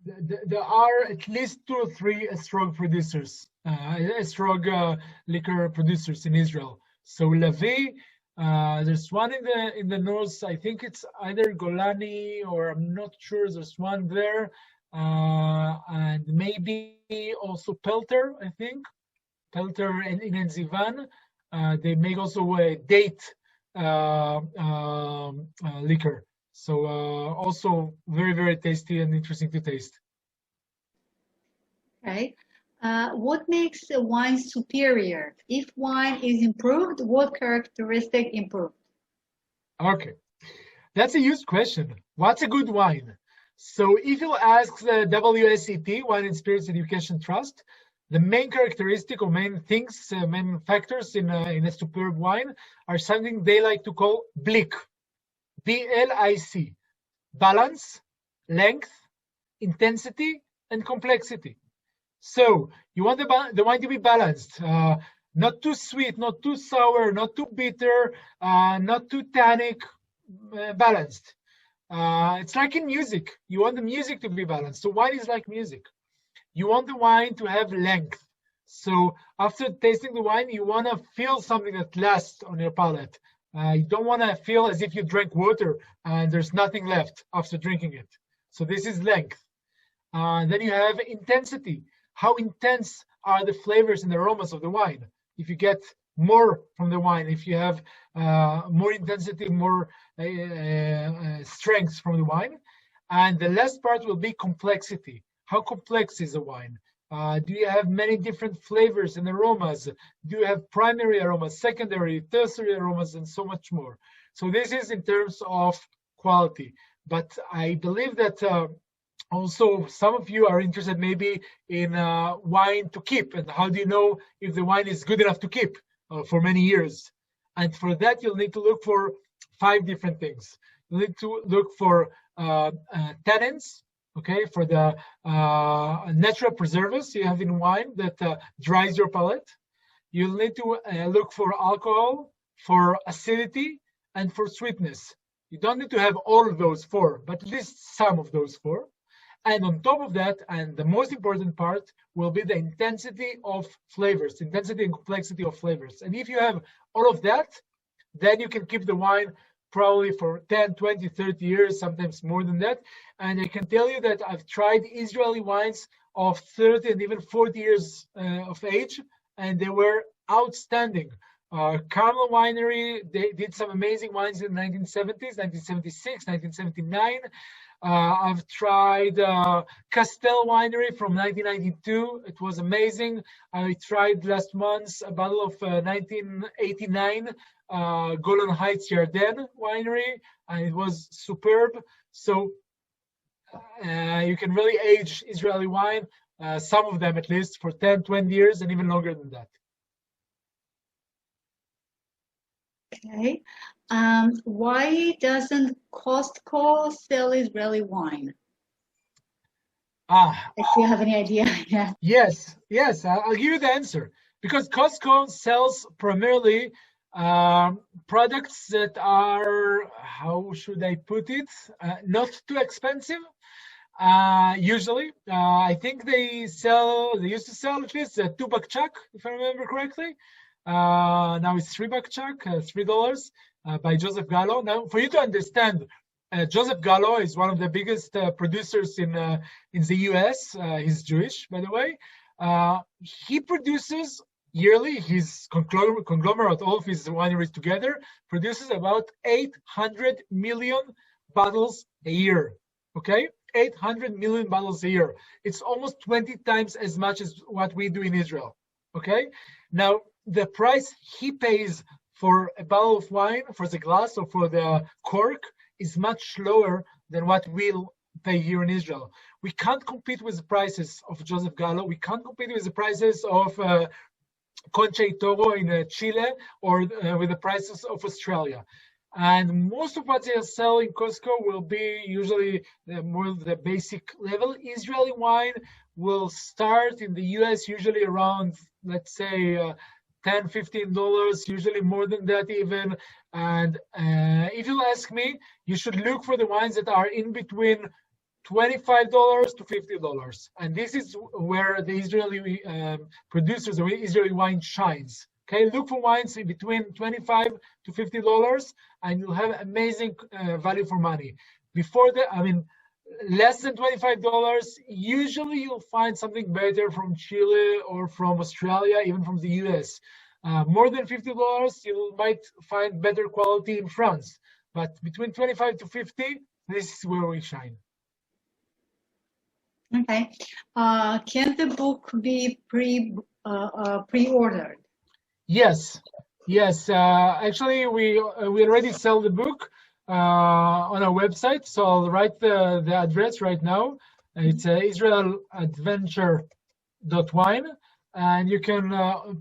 [SPEAKER 3] There are at least 2 or 3 Esrog producers, Esrog liquor producers in Israel. So Levi, there's one in the north. I think it's either Golani or I'm not sure. There's one there, and maybe also Pelter. I think Pelter in Zivan. They make also a date liquor. So also very, very tasty and interesting to taste.
[SPEAKER 2] Okay. What makes a wine superior? If wine is improved, what characteristic improved?
[SPEAKER 3] Okay, that's a huge question. What's a good wine? So if you ask the WSET, Wine and Spirits Education Trust, the main characteristic or main things, main factors in a superb wine are something they like to call BLIC, B-L-I-C, balance, length, intensity, and complexity. So you want the wine to be balanced, not too sweet, not too sour, not too bitter, not too tannic, balanced. It's like in music. You want the music to be balanced. So wine is like music. You want the wine to have length. So after tasting the wine, you want to feel something that lasts on your palate. You don't want to feel as if you drank water and there's nothing left after drinking it. So this is length. Then you have intensity. How intense are the flavors and the aromas of the wine? If you get more from the wine, if you have more intensity, more strength from the wine. And the last part will be complexity. How complex is a wine? Do you have many different flavors and aromas? Do you have primary aromas, secondary, tertiary aromas, and so much more? So this is in terms of quality. But I believe that also some of you are interested maybe in wine to keep. And how do you know if the wine is good enough to keep for many years? And for that, you'll need to look for 5 different things. You need to look for tannins, okay, for the natural preservatives you have in wine that dries your palate. You'll need to look for alcohol, for acidity, and for sweetness. You don't need to have all of those 4, but at least some of those 4. And on top of that, and the most important part, will be the intensity of flavors, intensity and complexity of flavors. And if you have all of that, then you can keep the wine probably for 10, 20, 30 years, sometimes more than that. And I can tell you that I've tried Israeli wines of 30 and even 40 years of age, and they were outstanding. Carmel Winery, they did some amazing wines in the 1970s, 1976, 1979. I've tried Castell Winery from 1992. It was amazing. I tried last month a bottle of 1989 Golan Heights Yarden Winery, and it was superb. So you can really age Israeli wine, some of them at least, for 10, 20 years and even longer than that.
[SPEAKER 2] Okay. Why doesn't Costco sell Israeli wine?
[SPEAKER 3] Ah,
[SPEAKER 2] If you have any idea. Yeah.
[SPEAKER 3] yes, I'll give you the answer. Because Costco sells primarily products that are, how should I put it, not too expensive. Usually, I think they used to sell at least a $2 chuck, if I remember correctly. Now it's $3 chuck, $3 by Joseph Gallo. Now, for you to understand, Joseph Gallo is one of the biggest producers in the U.S. He's Jewish, by the way. He produces yearly, his conglomerate, all of his wineries together, produces about 800 million bottles a year. Okay, 800 million bottles a year. It's almost 20 times as much as what we do in Israel. Okay, now the price he pays for a bottle of wine, for the glass or for the cork, is much lower than what we'll pay here in Israel. We can't compete with the prices of Joseph Gallo. We can't compete with the prices of Concha y Toro in Chile, or with the prices of Australia. And most of what they sell in Costco will be usually more the basic level. Israeli wine will start in the US usually around, let's say, $10, $15, usually more than that even. And if you ask me, you should look for the wines that are in between $25 to $50. And this is where the Israeli producers, the Israeli wine shines. Okay, look for wines in between $25 to $50, and you'll have amazing value for money. Before that, I mean, less than $25, usually you'll find something better from Chile or from Australia, even from the US. More than $50, you might find better quality in France. But between 25 to 50, this is where we shine.
[SPEAKER 2] Okay. Can the book be pre-ordered?
[SPEAKER 3] Yes. Actually, we already sell the book on our website, so I'll write the address right now. It's israeladventure.wine, and you can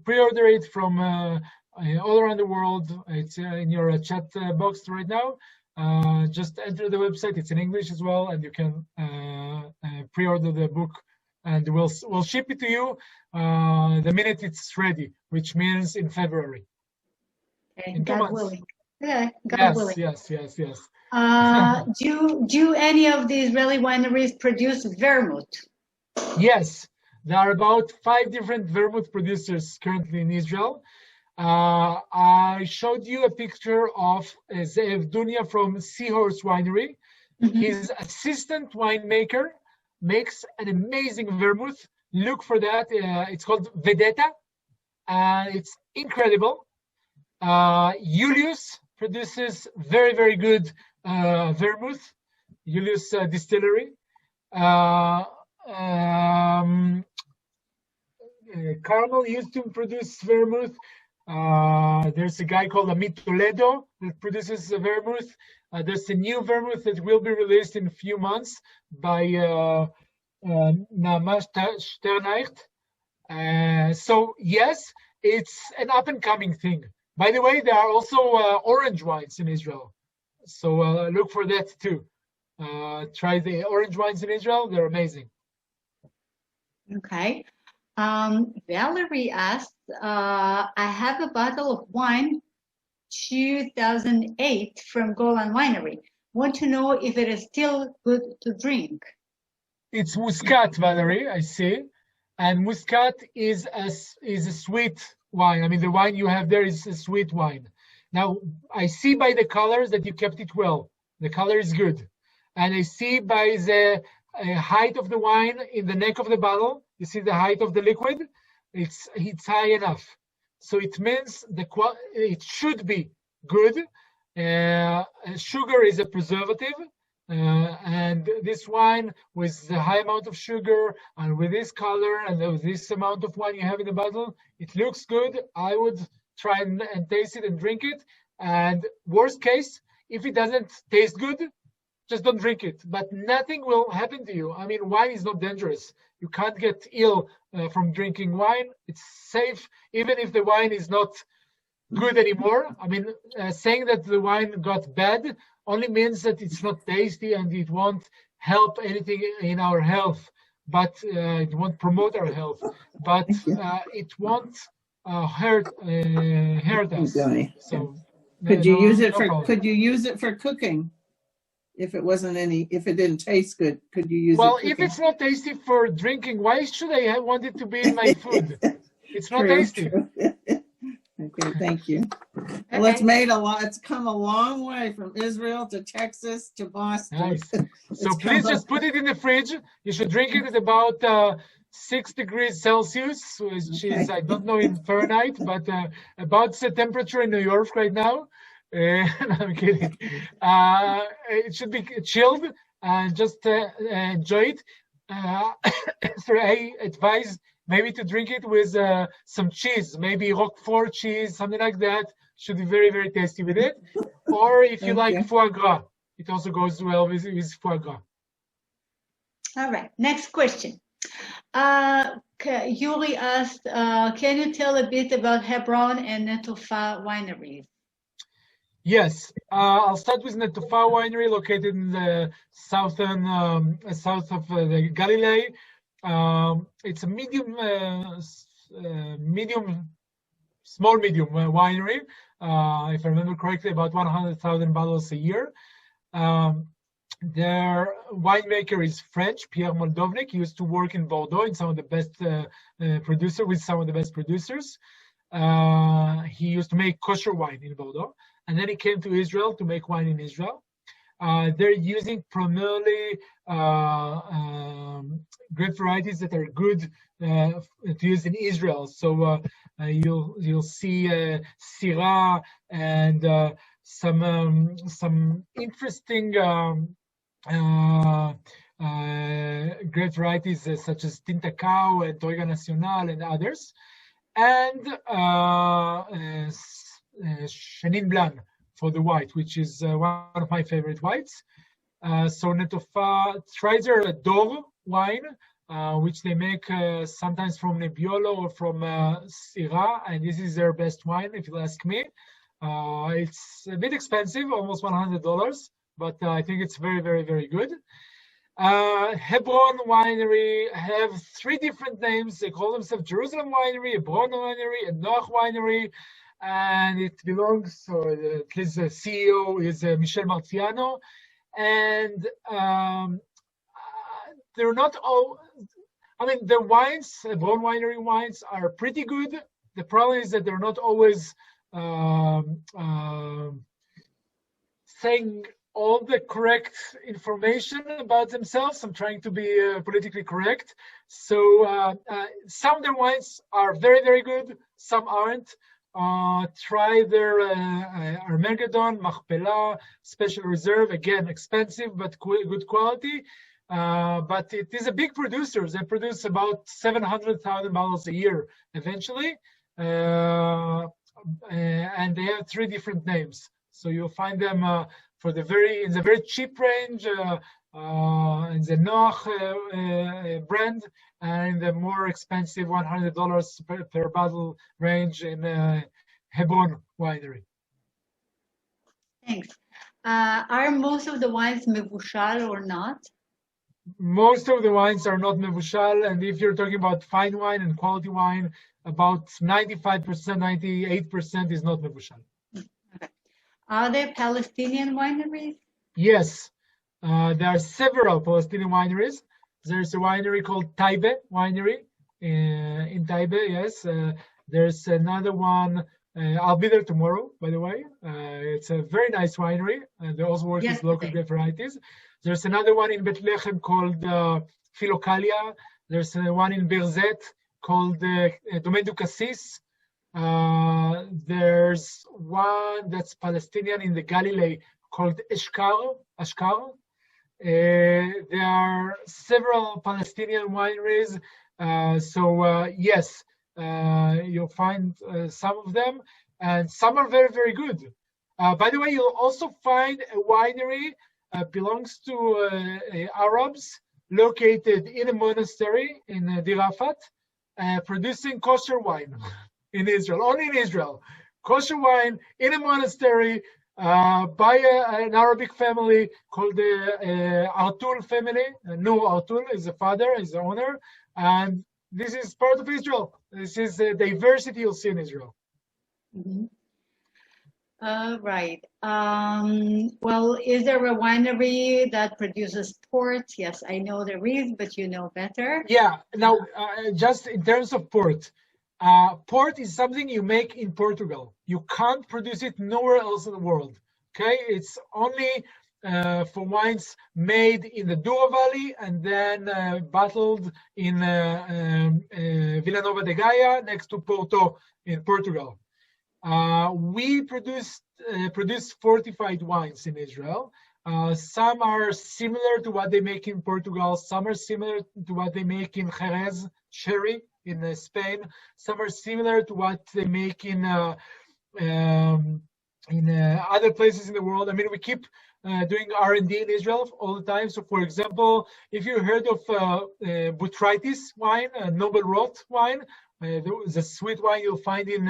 [SPEAKER 3] pre-order it from all around the world. It's in your chat box right now. Just enter the website. It's in English as well, and you can pre-order the book, and we'll ship it to you the minute it's ready, which means in February.
[SPEAKER 2] Okay,
[SPEAKER 3] in 2
[SPEAKER 2] God
[SPEAKER 3] months.
[SPEAKER 2] willing. Yeah, God willing.
[SPEAKER 3] Yes.
[SPEAKER 2] Do any of the Israeli wineries produce vermouth?
[SPEAKER 3] Yes, there are about 5 different vermouth producers currently in Israel. I showed you a picture of Zeev Dunya from Seahorse Winery. His assistant winemaker makes an amazing vermouth. Look for that. It's called Vedetta, and it's incredible. Julius produces very, very good vermouth. Julius Distillery. Carmel used to produce vermouth. There's a guy called Amit Toledo that produces vermouth. There's a new vermouth that will be released in a few months by Nama Sternacht. So yes, it's an up-and-coming thing. By the way, there are also orange wines in Israel. So look for that too. Try the orange wines in Israel. They're amazing.
[SPEAKER 2] Okay. Valerie asked, I have a bottle of wine 2008 from Golan Winery. Want to know if it is still good to drink.
[SPEAKER 3] It's Muscat, Valerie, I see. And Muscat is a sweet wine. I mean, the wine you have there is a sweet wine. Now, I see by the colors that you kept it well. The color is good. And I see by the height of the wine in the neck of the bottle, you see the height of the liquid, it's high enough. So it means it should be good. Sugar is a preservative. And this wine with the high amount of sugar and with this color and with this amount of wine you have in the bottle, it looks good. I would try and taste it and drink it. And worst case, if it doesn't taste good, just don't drink it. But nothing will happen to you. I mean, wine is not dangerous. You can't get ill from drinking wine. It's safe, even if the wine is not good anymore. I mean, saying that the wine got bad only means that it's not tasty and it won't help anything in our health. but it won't promote our health, but it won't hurt us. So
[SPEAKER 4] could you use it
[SPEAKER 3] no
[SPEAKER 4] for
[SPEAKER 3] problem.
[SPEAKER 4] could you use it for cooking? If it wasn't if it didn't taste good, could you use
[SPEAKER 3] Well,
[SPEAKER 4] it?
[SPEAKER 3] if it's not tasty for drinking, why should I want it to be in my food? It's not
[SPEAKER 4] True,
[SPEAKER 3] tasty.
[SPEAKER 4] true. Okay, thank you. Well,
[SPEAKER 2] Okay.
[SPEAKER 4] it's come a long way from Israel to Texas to Boston.
[SPEAKER 3] Nice. So
[SPEAKER 4] It's
[SPEAKER 3] please
[SPEAKER 4] come
[SPEAKER 3] just put it in the fridge. You should drink it at about 6 degrees Celsius, which is, I don't know in Fahrenheit, but about the temperature in New York right now. I'm kidding. It should be chilled and just enjoy it. So I advise maybe to drink it with some cheese, maybe Roquefort cheese, something like that. Should be very, very tasty with it. Or if you like foie gras, it also goes well with foie gras.
[SPEAKER 2] All right. Next question. Yuri asked, can you tell a bit about Hebron and Netophy wineries?
[SPEAKER 3] Yes, I'll start with Netophy Winery, located in the south of the Galilee. It's a small medium winery. If I remember correctly, about 100,000 bottles a year. Their winemaker is French, Pierre Moldovnik. He used to work in Bordeaux in some of the best producers. He used to make kosher wine in Bordeaux. And then he came to Israel to make wine in Israel. They're using primarily grape varieties that are good to use in Israel. So you'll see Syrah and some interesting grape varieties such as Tinta Cow and Toiga Nacional and others. And Chenin Blanc for the white, which is one of my favorite whites. So Netophy tries their Dor wine, which they make sometimes from Nebbiolo or from Syrah, and this is their best wine, if you ask me. It's a bit expensive, almost $100, but I think it's very, very, very good. Heborn Winery have 3 different names. They call themselves Jerusalem Winery, Hebron Winery, and Noach Winery. And it belongs, his CEO is Michel Marciano, and they're not all, the wines, Hebron Winery wines are pretty good. The problem is that they're not always saying all the correct information about themselves. I'm trying to be politically correct. So some of their wines are very, very good, some aren't. Try their Armageddon, Machpelah, Special Reserve. Again, expensive but good quality. But it is a big producer. They produce about 700,000 bottles a year eventually. And they have 3 different names. So you'll find them in the very cheap range, in the Noach brand, and the more expensive $100 per bottle range in Hebron Winery.
[SPEAKER 2] Thanks. Are most of the wines mevushal or not?
[SPEAKER 3] Most of the wines are not mevushal, and if you're talking about fine wine and quality wine, about 95%, 98% is not mevushal.
[SPEAKER 2] Okay. Are there Palestinian wineries?
[SPEAKER 3] Yes, there are several Palestinian wineries. There's a winery called Taibe Winery in Taibe, yes. There's another one, I'll be there tomorrow, by the way. It's a very nice winery, and they also work with local grape varieties. There's another one in Bethlehem called Philokalia. There's one in Birzet called Domaine du Cassis. There's one that's Palestinian in the Galilee called Ashkar. There are several Palestinian wineries. Yes, you'll find some of them, and some are very, very good. By the way, you'll also find a winery belongs to Arabs located in a monastery in Dirafat, producing kosher wine in Israel, only in Israel. Kosher wine in a monastery by an Arabic family called the Atul family. No, Atul is the father, is the owner, and this is part of Israel. This is the diversity you'll see in Israel.
[SPEAKER 2] Mhm. Right. Well, is there a winery that produces port? Yes, I know there is, but you know better.
[SPEAKER 3] Yeah. Now, just in terms of port, port is something you make in Portugal. You can't produce it nowhere else in the world. Okay, it's only for wines made in the Douro Valley and then bottled in Vila Nova de Gaia next to Porto in Portugal. We produce fortified wines in Israel. Some are similar to what they make in Portugal. Some are similar to what they make in Jerez, sherry, in Spain. Some are similar to what they make in other places in the world. I mean, we keep doing R&D in Israel all the time. So, for example, if you heard of Botrytis wine, Noble Rot wine, the sweet wine you'll find in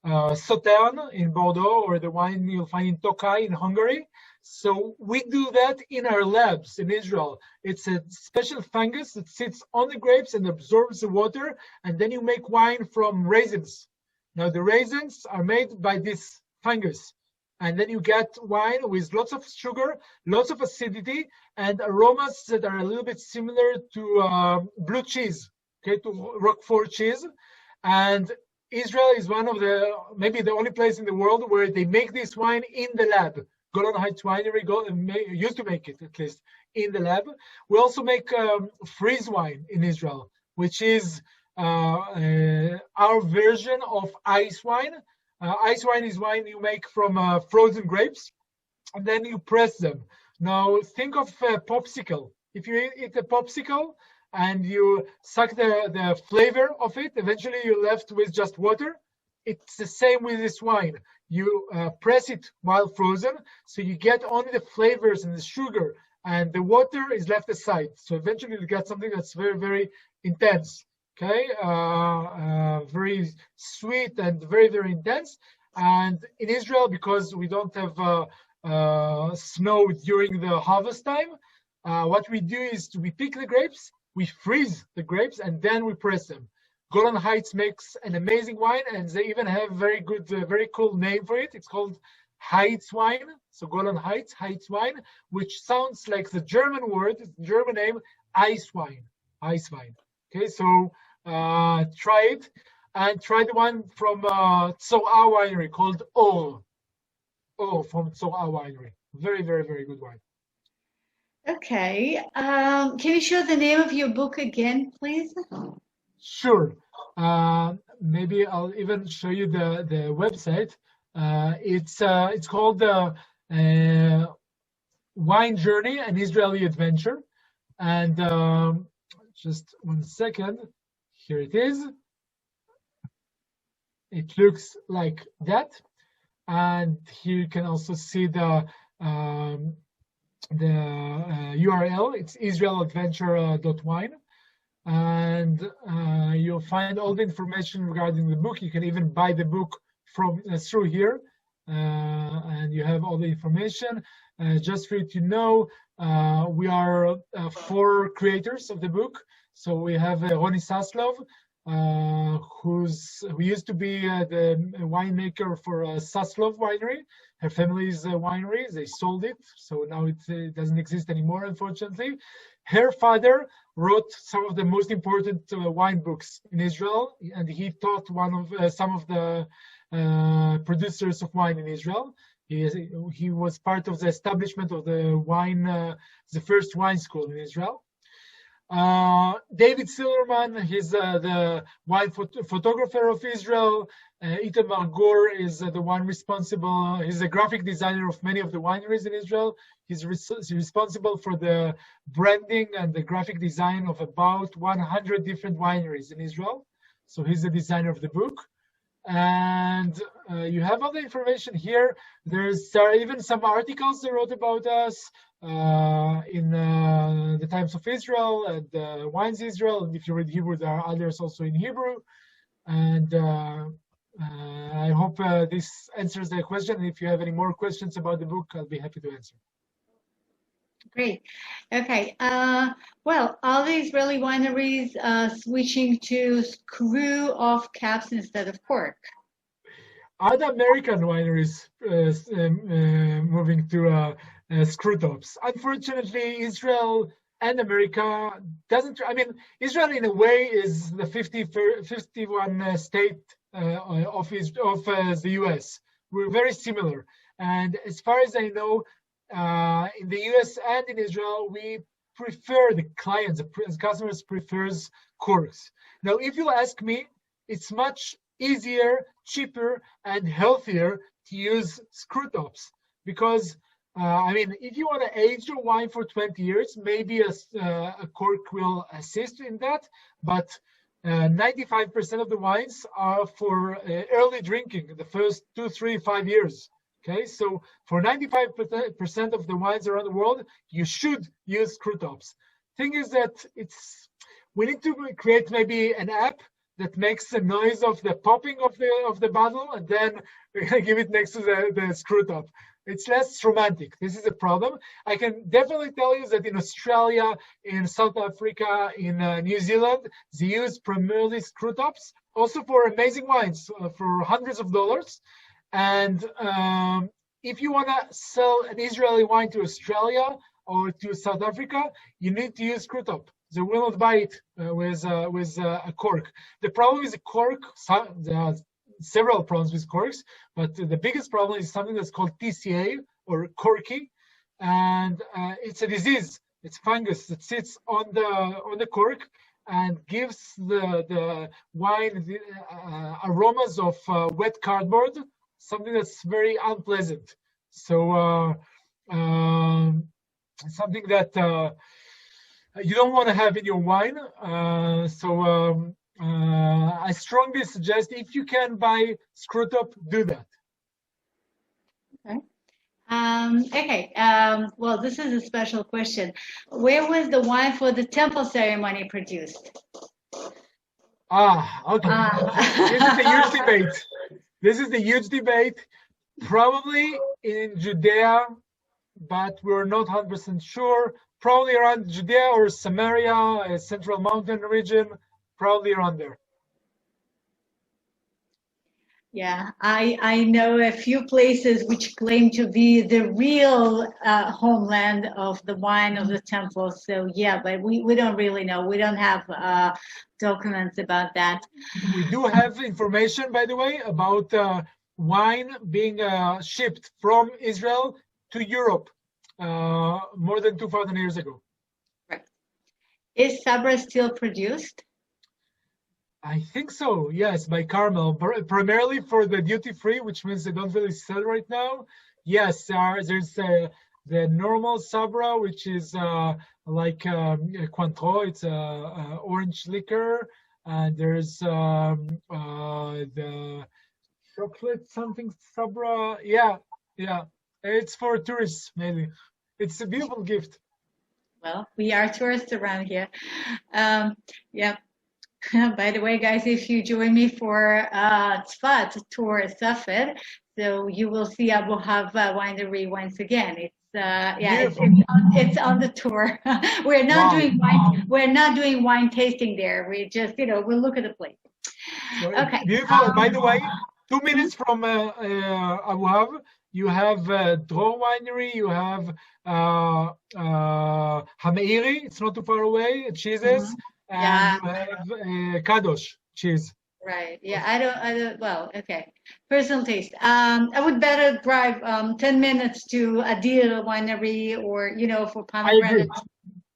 [SPEAKER 3] Sauternes in Bordeaux, or the wine you'll find in Tokaj in Hungary. So we do that in our labs in Israel. It's a special fungus that sits on the grapes and absorbs the water, and then you make wine from raisins. Now the raisins are made by this fungus, and then you get wine with lots of sugar, lots of acidity, and aromas that are a little bit similar to blue cheese, okay, to Roquefort cheese. And Israel is one of the, maybe the only place in the world where they make this wine in the lab. Golan Heights Winery used to make it, at least, in the lab. We also make freeze wine in Israel, which is our version of ice wine. Ice wine is wine you make from frozen grapes, and then you press them. Now, think of a popsicle. If you eat a popsicle and you suck the flavor of it, eventually you're left with just water. It's the same with this wine. You press it while frozen, so you get only the flavors and the sugar, and the water is left aside. So eventually you get something that's very, very intense. Okay, very sweet and very, very intense. And in Israel, because we don't have snow during the harvest time, what we do is we pick the grapes, we freeze the grapes, and then we press them. Golan Heights makes an amazing wine, and they even have very good, very cool name for it. It's called Heights wine. So Golan Heights, Heights wine, which sounds like the German word, German name, ice wine, ice wine. Okay, so try it, and try the one from Tzoa Winery called from Tzoa Winery. Very, very, very good wine.
[SPEAKER 2] Okay. Can you show the name of your book again, please?
[SPEAKER 3] Sure. Maybe I'll even show you the website. It's called Wine Journey: An Israeli Adventure. And just 1 second. Here it is. It looks like that. And here you can also see the URL. It's israeladventure.wine. And you'll find all the information regarding the book. You can even buy the book from through here, and you have all the information. Just for you to know, we are 4 creators of the book. So we have Roni Saslov, who used to be the winemaker for Saslov Winery. Her family's winery. They sold it, so now it doesn't exist anymore, unfortunately. Her father wrote some of the most important wine books in Israel, and he taught some of the producers of wine in Israel. He was part of the establishment of the first wine school in Israel. David Silverman, he's the wine photographer of Israel. Itamar Gore is the one responsible. He's the graphic designer of many of the wineries in Israel. He's responsible for the branding and the graphic design of about 100 different wineries in Israel. So he's the designer of the book. And you have all the information here. There are even some articles they wrote about us in the Times of Israel and Wines Israel. And if you read Hebrew, there are others also in Hebrew. And I hope this answers the question. If you have any more questions about the book, I'll be happy to answer.
[SPEAKER 2] Great. Okay. Well, all the Israeli wineries switching to screw-off caps instead of cork.
[SPEAKER 3] Are the American wineries moving to screw tops? Unfortunately, Israel and America doesn't. I mean, Israel in a way is the 51 state of the U.S. We're very similar, and as far as I know, in the U.S. and in Israel, we prefer the customers prefers corks. Now, if you ask me, it's much easier, cheaper, and healthier to use screw tops because I mean, if you want to age your wine for 20 years, maybe a cork will assist in that, but 95% of the wines are for early drinking, the first 2, 3, 5 years. Okay, so for 95% of the wines around the world, you should use screw tops. Thing is that we need to create maybe an app that makes the noise of the popping of the bottle and then give it next to the screw top. It's less romantic. This is a problem. I can definitely tell you that in Australia, in South Africa, in New Zealand, they use primarily screw tops, also for amazing wines for hundreds of dollars. And if you want to sell an Israeli wine to Australia or to South Africa, you need to use screw top. They will not buy it with a cork. The problem is a cork. There are several problems with corks, but the biggest problem is something that's called TCA or corky, and it's a disease. It's fungus that sits on the cork and gives the wine the aromas of wet cardboard, something that's very unpleasant. So something that you don't want to have in your wine. I strongly suggest if you can buy screw top, do that.
[SPEAKER 2] Okay. Well, this is a special question. Where was the wine for the temple ceremony produced?
[SPEAKER 3] Okay. This is a huge debate. This is the huge debate. Probably in Judea, but we're not 100% sure. Probably around Judea or Samaria, a central mountain region, probably around there.
[SPEAKER 2] Yeah, I know a few places which claim to be the real homeland of the wine of the temple. So yeah, but we don't really know. We don't have documents about that.
[SPEAKER 3] We do have information, by the way, about wine being shipped from Israel to Europe more than 2,000 years ago.
[SPEAKER 2] Right. Is Sabra still produced?
[SPEAKER 3] I think so, yes, by Carmel, primarily for the duty-free, which means they don't really sell right now. Yes, there's the normal Sabra, which is like Cointreau, it's orange liquor, and there's the chocolate something Sabra. Yeah, it's for tourists, mainly. It's a beautiful gift.
[SPEAKER 2] Well, we are tourists around here. Yeah. By the way, guys, if you join me for Tzfat tour Safed, so you will see Abu Hava Winery once again. It's on the tour. We're not doing wine. We're not doing wine tasting there. We just we'll look at the place. Okay.
[SPEAKER 3] Beautiful. By the way, 2 minutes from Abu Hava, you have Dror Winery. You have Hameiri. It's not too far away. Cheeses. And you have Kadosh cheese.
[SPEAKER 2] Right. Yeah. I don't. Well, okay. Personal taste. I would better drive 10 minutes to Adir Winery or for pomegranate.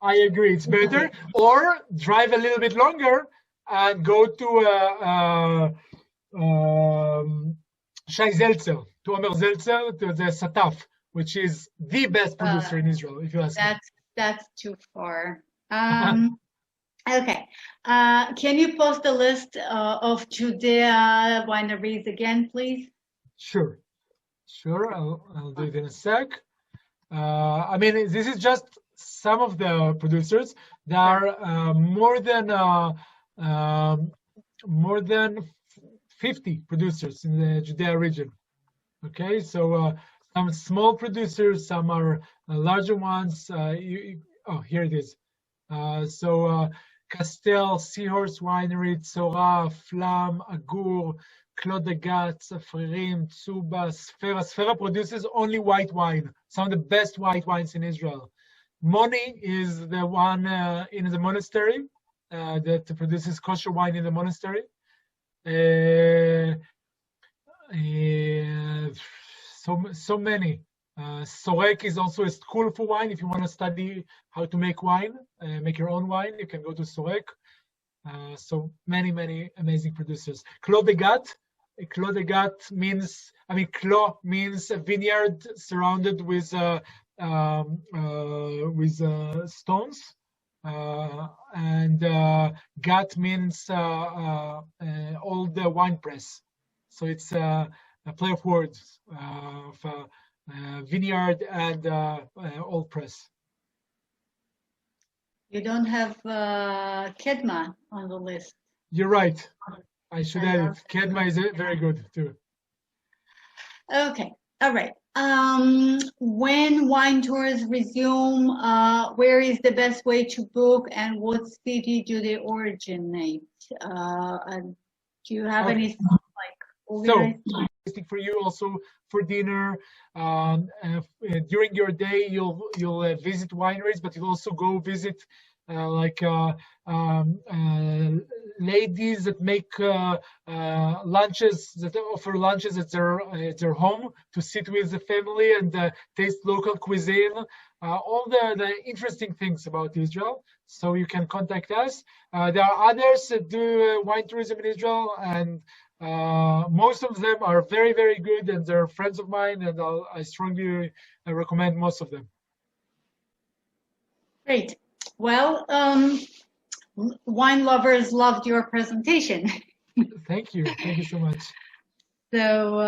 [SPEAKER 3] I agree. It's better. Okay. Or drive a little bit longer and go to Shai Zeltzer, to Omer Zeltzer, to the Sataf, which is the best producer in Israel. If you ask me.
[SPEAKER 2] That's too far. Okay. Can you post the list of Judea wineries again, please?
[SPEAKER 3] Sure. I'll do it in a sec. I mean, this is just some of the producers. There are more than 50 producers in the Judea region. Okay, so some small producers, some are larger ones. Oh, here it is. Castel, Seahorse Winery, Tzora, Flam, Agur, Clos de Gat, Safririm, Tsuba, Sfera. Sfera produces only white wine, some of the best white wines in Israel. Moni is the one in the monastery that produces kosher wine in the monastery. So many. Sorek is also a school for wine. If you want to study how to make wine, make your own wine, you can go to Sorek. So many amazing producers. Clos de Gat. Clos de Gat means, Clos means a vineyard surrounded with stones. And Gat means old wine press. So it's a play of words of vineyard and old press.
[SPEAKER 2] You don't have Kedma on the list.
[SPEAKER 3] You're right. I should add it. Kedma is very good too.
[SPEAKER 2] Okay. All right. When wine tours resume, where is the best way to book, and what city do they originate? And do you have any
[SPEAKER 3] for you also for dinner? During your day, you'll visit wineries, but you'll also go visit ladies that make lunches, that offer lunches at their home to sit with the family and taste local cuisine. All the interesting things about Israel. So you can contact us. There are others that do wine tourism in Israel, and most of them are very good, and they're friends of mine, and I strongly recommend most of them.
[SPEAKER 2] Great. Well, wine lovers loved your presentation.
[SPEAKER 3] Thank you so much.
[SPEAKER 2] So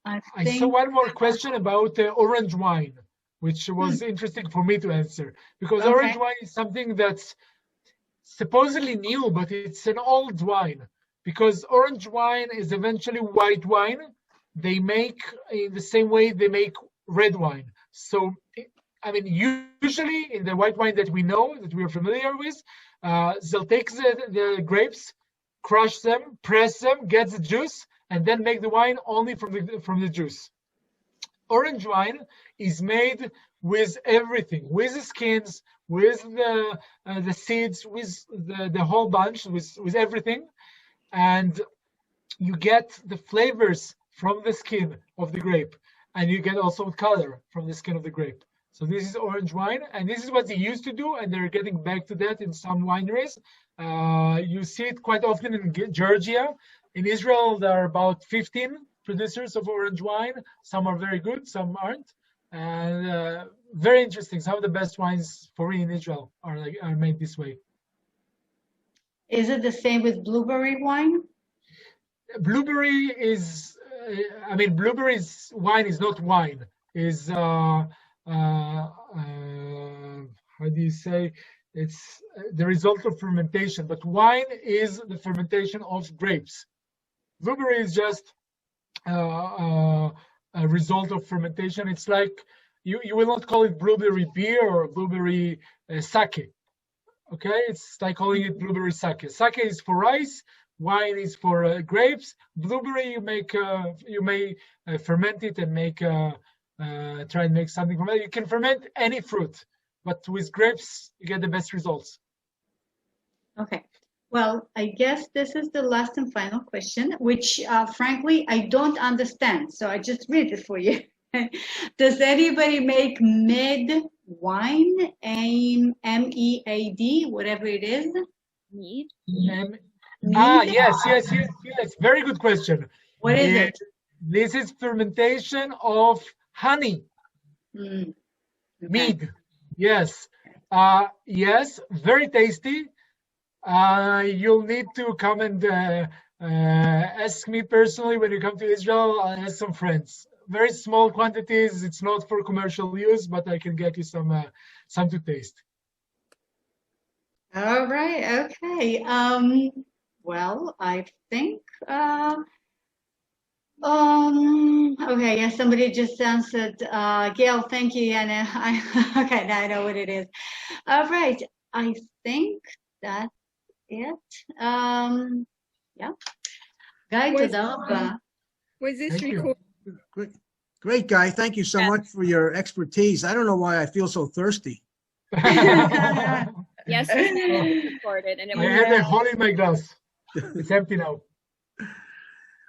[SPEAKER 3] I saw one more question about orange wine, which was interesting for me to answer, because orange wine is something that's supposedly new, but it's an old wine, because orange wine is eventually white wine. They make in the same way they make red wine. So usually in the white wine that we know, that we are familiar with, they'll take the grapes, crush them, press them, get the juice, and then make the wine only from the juice. Orange wine is made with everything, with the skins, with the seeds, with the whole bunch, with everything, and you get the flavors from the skin of the grape, and you get also color from the skin of the grape. So this is orange wine, and this is what they used to do, and they're getting back to that in some wineries. You see it quite often in Georgia. In Israel, there are about 15 producers of orange wine. Some are very good, some aren't. And very interesting. Some of the best wines for me in Israel are made this way.
[SPEAKER 2] Is it the same with blueberry wine?
[SPEAKER 3] Blueberry is, blueberry's wine is not wine. Is how do you say? It's the result of fermentation, but wine is the fermentation of grapes. Blueberry is just a result of fermentation. It's like you will not call it blueberry beer or blueberry sake. Okay, it's like calling it blueberry sake. Sake is for rice. Wine is for grapes. Blueberry, you may ferment it and try and make something from it. You can ferment any fruit, but with grapes, you get the best results. Okay.
[SPEAKER 2] Well, I guess this is the last and final question, which frankly, I don't understand. So I just read it for you. Does anybody make mead wine? MEAD, whatever it is?
[SPEAKER 1] Mead?
[SPEAKER 3] Yes. Very good question.
[SPEAKER 2] What is it?
[SPEAKER 3] This is fermentation of honey.
[SPEAKER 2] Okay.
[SPEAKER 3] Mead. Yes. Yes, very tasty. You'll need to come and ask me personally when you come to Israel. I'll ask some friends. Very small quantities. It's not for commercial use, but I can get you some to taste.
[SPEAKER 2] All right. Okay. Well, I think, okay, yeah, somebody just answered, Gail, thank you, Anna. Okay, now I know what it is. All right, I think that's it. Yeah. Guy, תודה רבה.
[SPEAKER 5] Was this
[SPEAKER 3] Thank you.
[SPEAKER 5] recorded?
[SPEAKER 6] Great, Guy. Thank you so much for your expertise. I don't know why I feel so thirsty.
[SPEAKER 5] Yes, it was recorded, and it
[SPEAKER 3] I
[SPEAKER 5] was.
[SPEAKER 3] had a hole in my glass. It's empty now.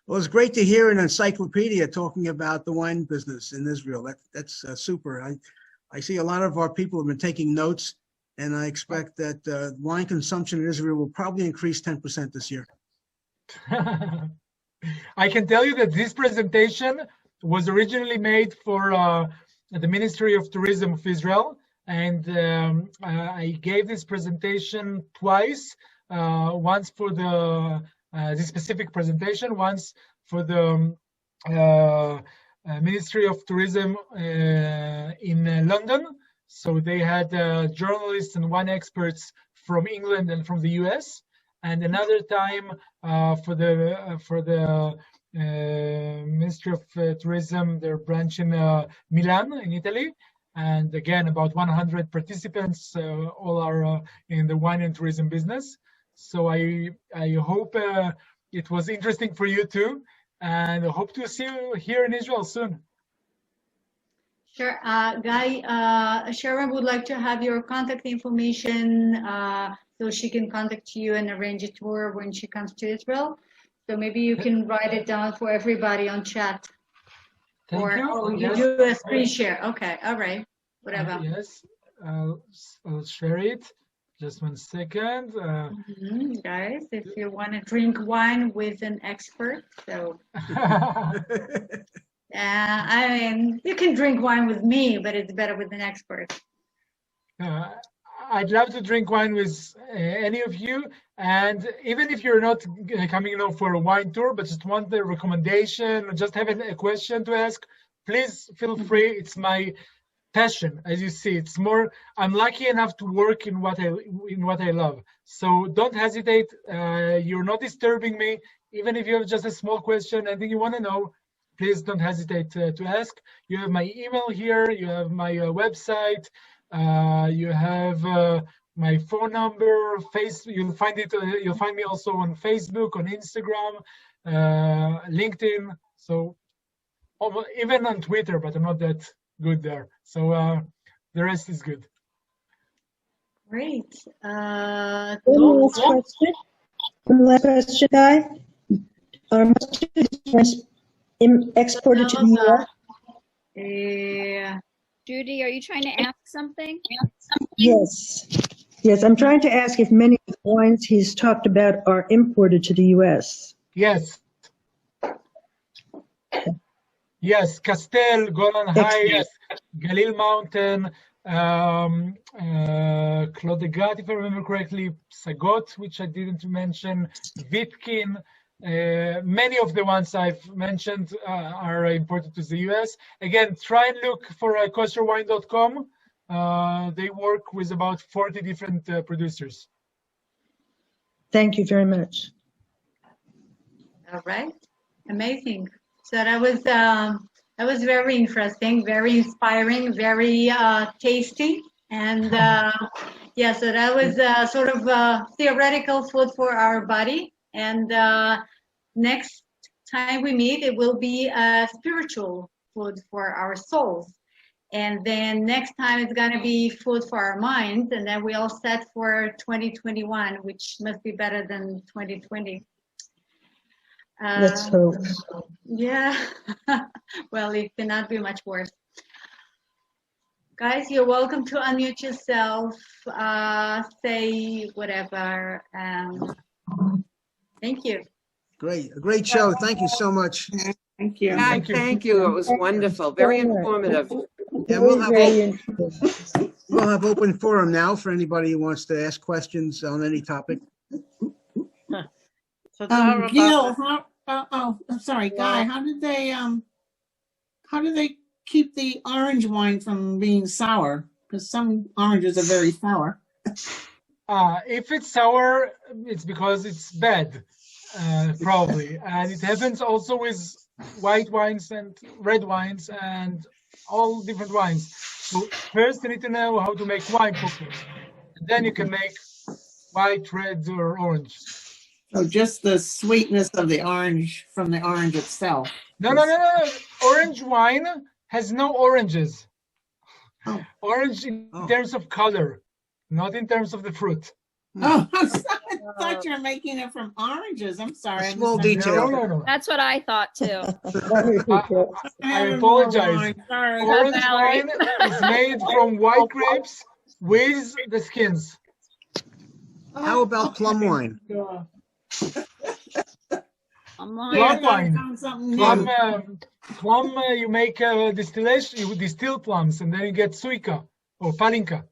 [SPEAKER 6] Well, it's great to hear an encyclopedia talking about the wine business in Israel. That's super. I see a lot of our people have been taking notes, and I expect that wine consumption in Israel will probably increase 10% this year.
[SPEAKER 3] I can tell you that this presentation was originally made for the Ministry of Tourism of Israel, and I gave this presentation twice. Once for this specific presentation, once for the Ministry of Tourism in London. So they had journalists and wine experts from England and from the US, and another time for the Ministry of Tourism, their branch in Milan in Italy. And again, about 100 participants, all are in the wine and tourism business. So I hope it was interesting for you too, and I hope to see you here in Israel soon.
[SPEAKER 2] Sure. Guy, Sharon would like to have your contact information so she can contact you and arrange a tour when she comes to Israel. So maybe you can write it down for everybody on chat.
[SPEAKER 3] Thank you.
[SPEAKER 2] Oh, you
[SPEAKER 3] Yes.
[SPEAKER 2] do a screen share. Okay. All right. Whatever.
[SPEAKER 3] Yes, I'll share it. Just 1 second.
[SPEAKER 2] Guys, if you want to drink wine with an expert, so I mean, you can drink wine with me, but it's better with an expert.
[SPEAKER 3] I'd love to drink wine with any of you, and even if you're not coming for a wine tour, but just want the recommendation, or just have a question to ask, please feel free. It's my passion, as you see. It's more, I'm lucky enough to work in what I love. So don't hesitate. You're not disturbing me. Even if you have just a small question, anything you want to know, please don't hesitate to ask. You have my email here. You have my website. You have my phone number. You'll find it. You'll find me also on Facebook, on Instagram, LinkedIn. So even on Twitter, but I'm not that good there. So the rest is good.
[SPEAKER 2] Great.
[SPEAKER 7] One last question, Guy. Are most students exported to the US?
[SPEAKER 5] Judy, are you trying to ask something?
[SPEAKER 7] Yes. Yes, I'm trying to ask if many of the wines he's talked about are imported to the US.
[SPEAKER 3] Yes. Yes, Castel, Golan Heights, Galil Mountain, Clos de Gat, if I remember correctly, Sagot, which I didn't mention, Vitkin. Many of the ones I've mentioned are imported to the US. Again, try and look for kosherwine.com. They work with about 40 different producers.
[SPEAKER 7] Thank you very much.
[SPEAKER 2] All right. Amazing. So that was very interesting, very inspiring, very tasty, and yeah. So that was sort of theoretical food for our body. And next time we meet, it will be spiritual food for our souls. And then next time it's gonna be food for our minds. And then we all set for 2021, which must be better than 2020.
[SPEAKER 7] Let's hope.
[SPEAKER 2] Yeah. Well, it cannot be much worse. Guys, you're welcome to unmute yourself, say whatever. Thank you.
[SPEAKER 6] Great, a great show. Thank you so much.
[SPEAKER 4] Thank you.
[SPEAKER 3] Thank you.
[SPEAKER 8] Thank you. It was wonderful. Very informative.
[SPEAKER 6] Yeah, we'll
[SPEAKER 7] Very interesting.
[SPEAKER 6] have open forum now for anybody who wants to ask questions on any topic.
[SPEAKER 4] Gil, I'm sorry, Guy. How did they keep the orange wine from being sour? Because some oranges are very sour.
[SPEAKER 3] If it's sour, it's because it's bad, probably. And it happens also with white wines and red wines and all different wines. So first you need to know how to make wine properly. And then you can make white, red, or orange.
[SPEAKER 4] So just the sweetness of the orange from the orange itself.
[SPEAKER 3] No. Orange wine has no oranges.
[SPEAKER 4] Oh.
[SPEAKER 3] Orange in terms of color, not in terms of the fruit.
[SPEAKER 4] Oh, I'm sorry. I thought you were making it from oranges. I'm sorry.
[SPEAKER 6] A small detail.
[SPEAKER 3] No.
[SPEAKER 5] That's what I thought too.
[SPEAKER 3] I apologize.
[SPEAKER 4] Sorry.
[SPEAKER 3] Orange
[SPEAKER 5] Valerie.
[SPEAKER 3] wine is made from white grapes with the skins.
[SPEAKER 6] How about plum wine?
[SPEAKER 5] I'm
[SPEAKER 3] Plum
[SPEAKER 5] lying.
[SPEAKER 3] wine.
[SPEAKER 4] Found something new.
[SPEAKER 3] Plum, you make distillation, you distill plums, and then you get suica or palinka.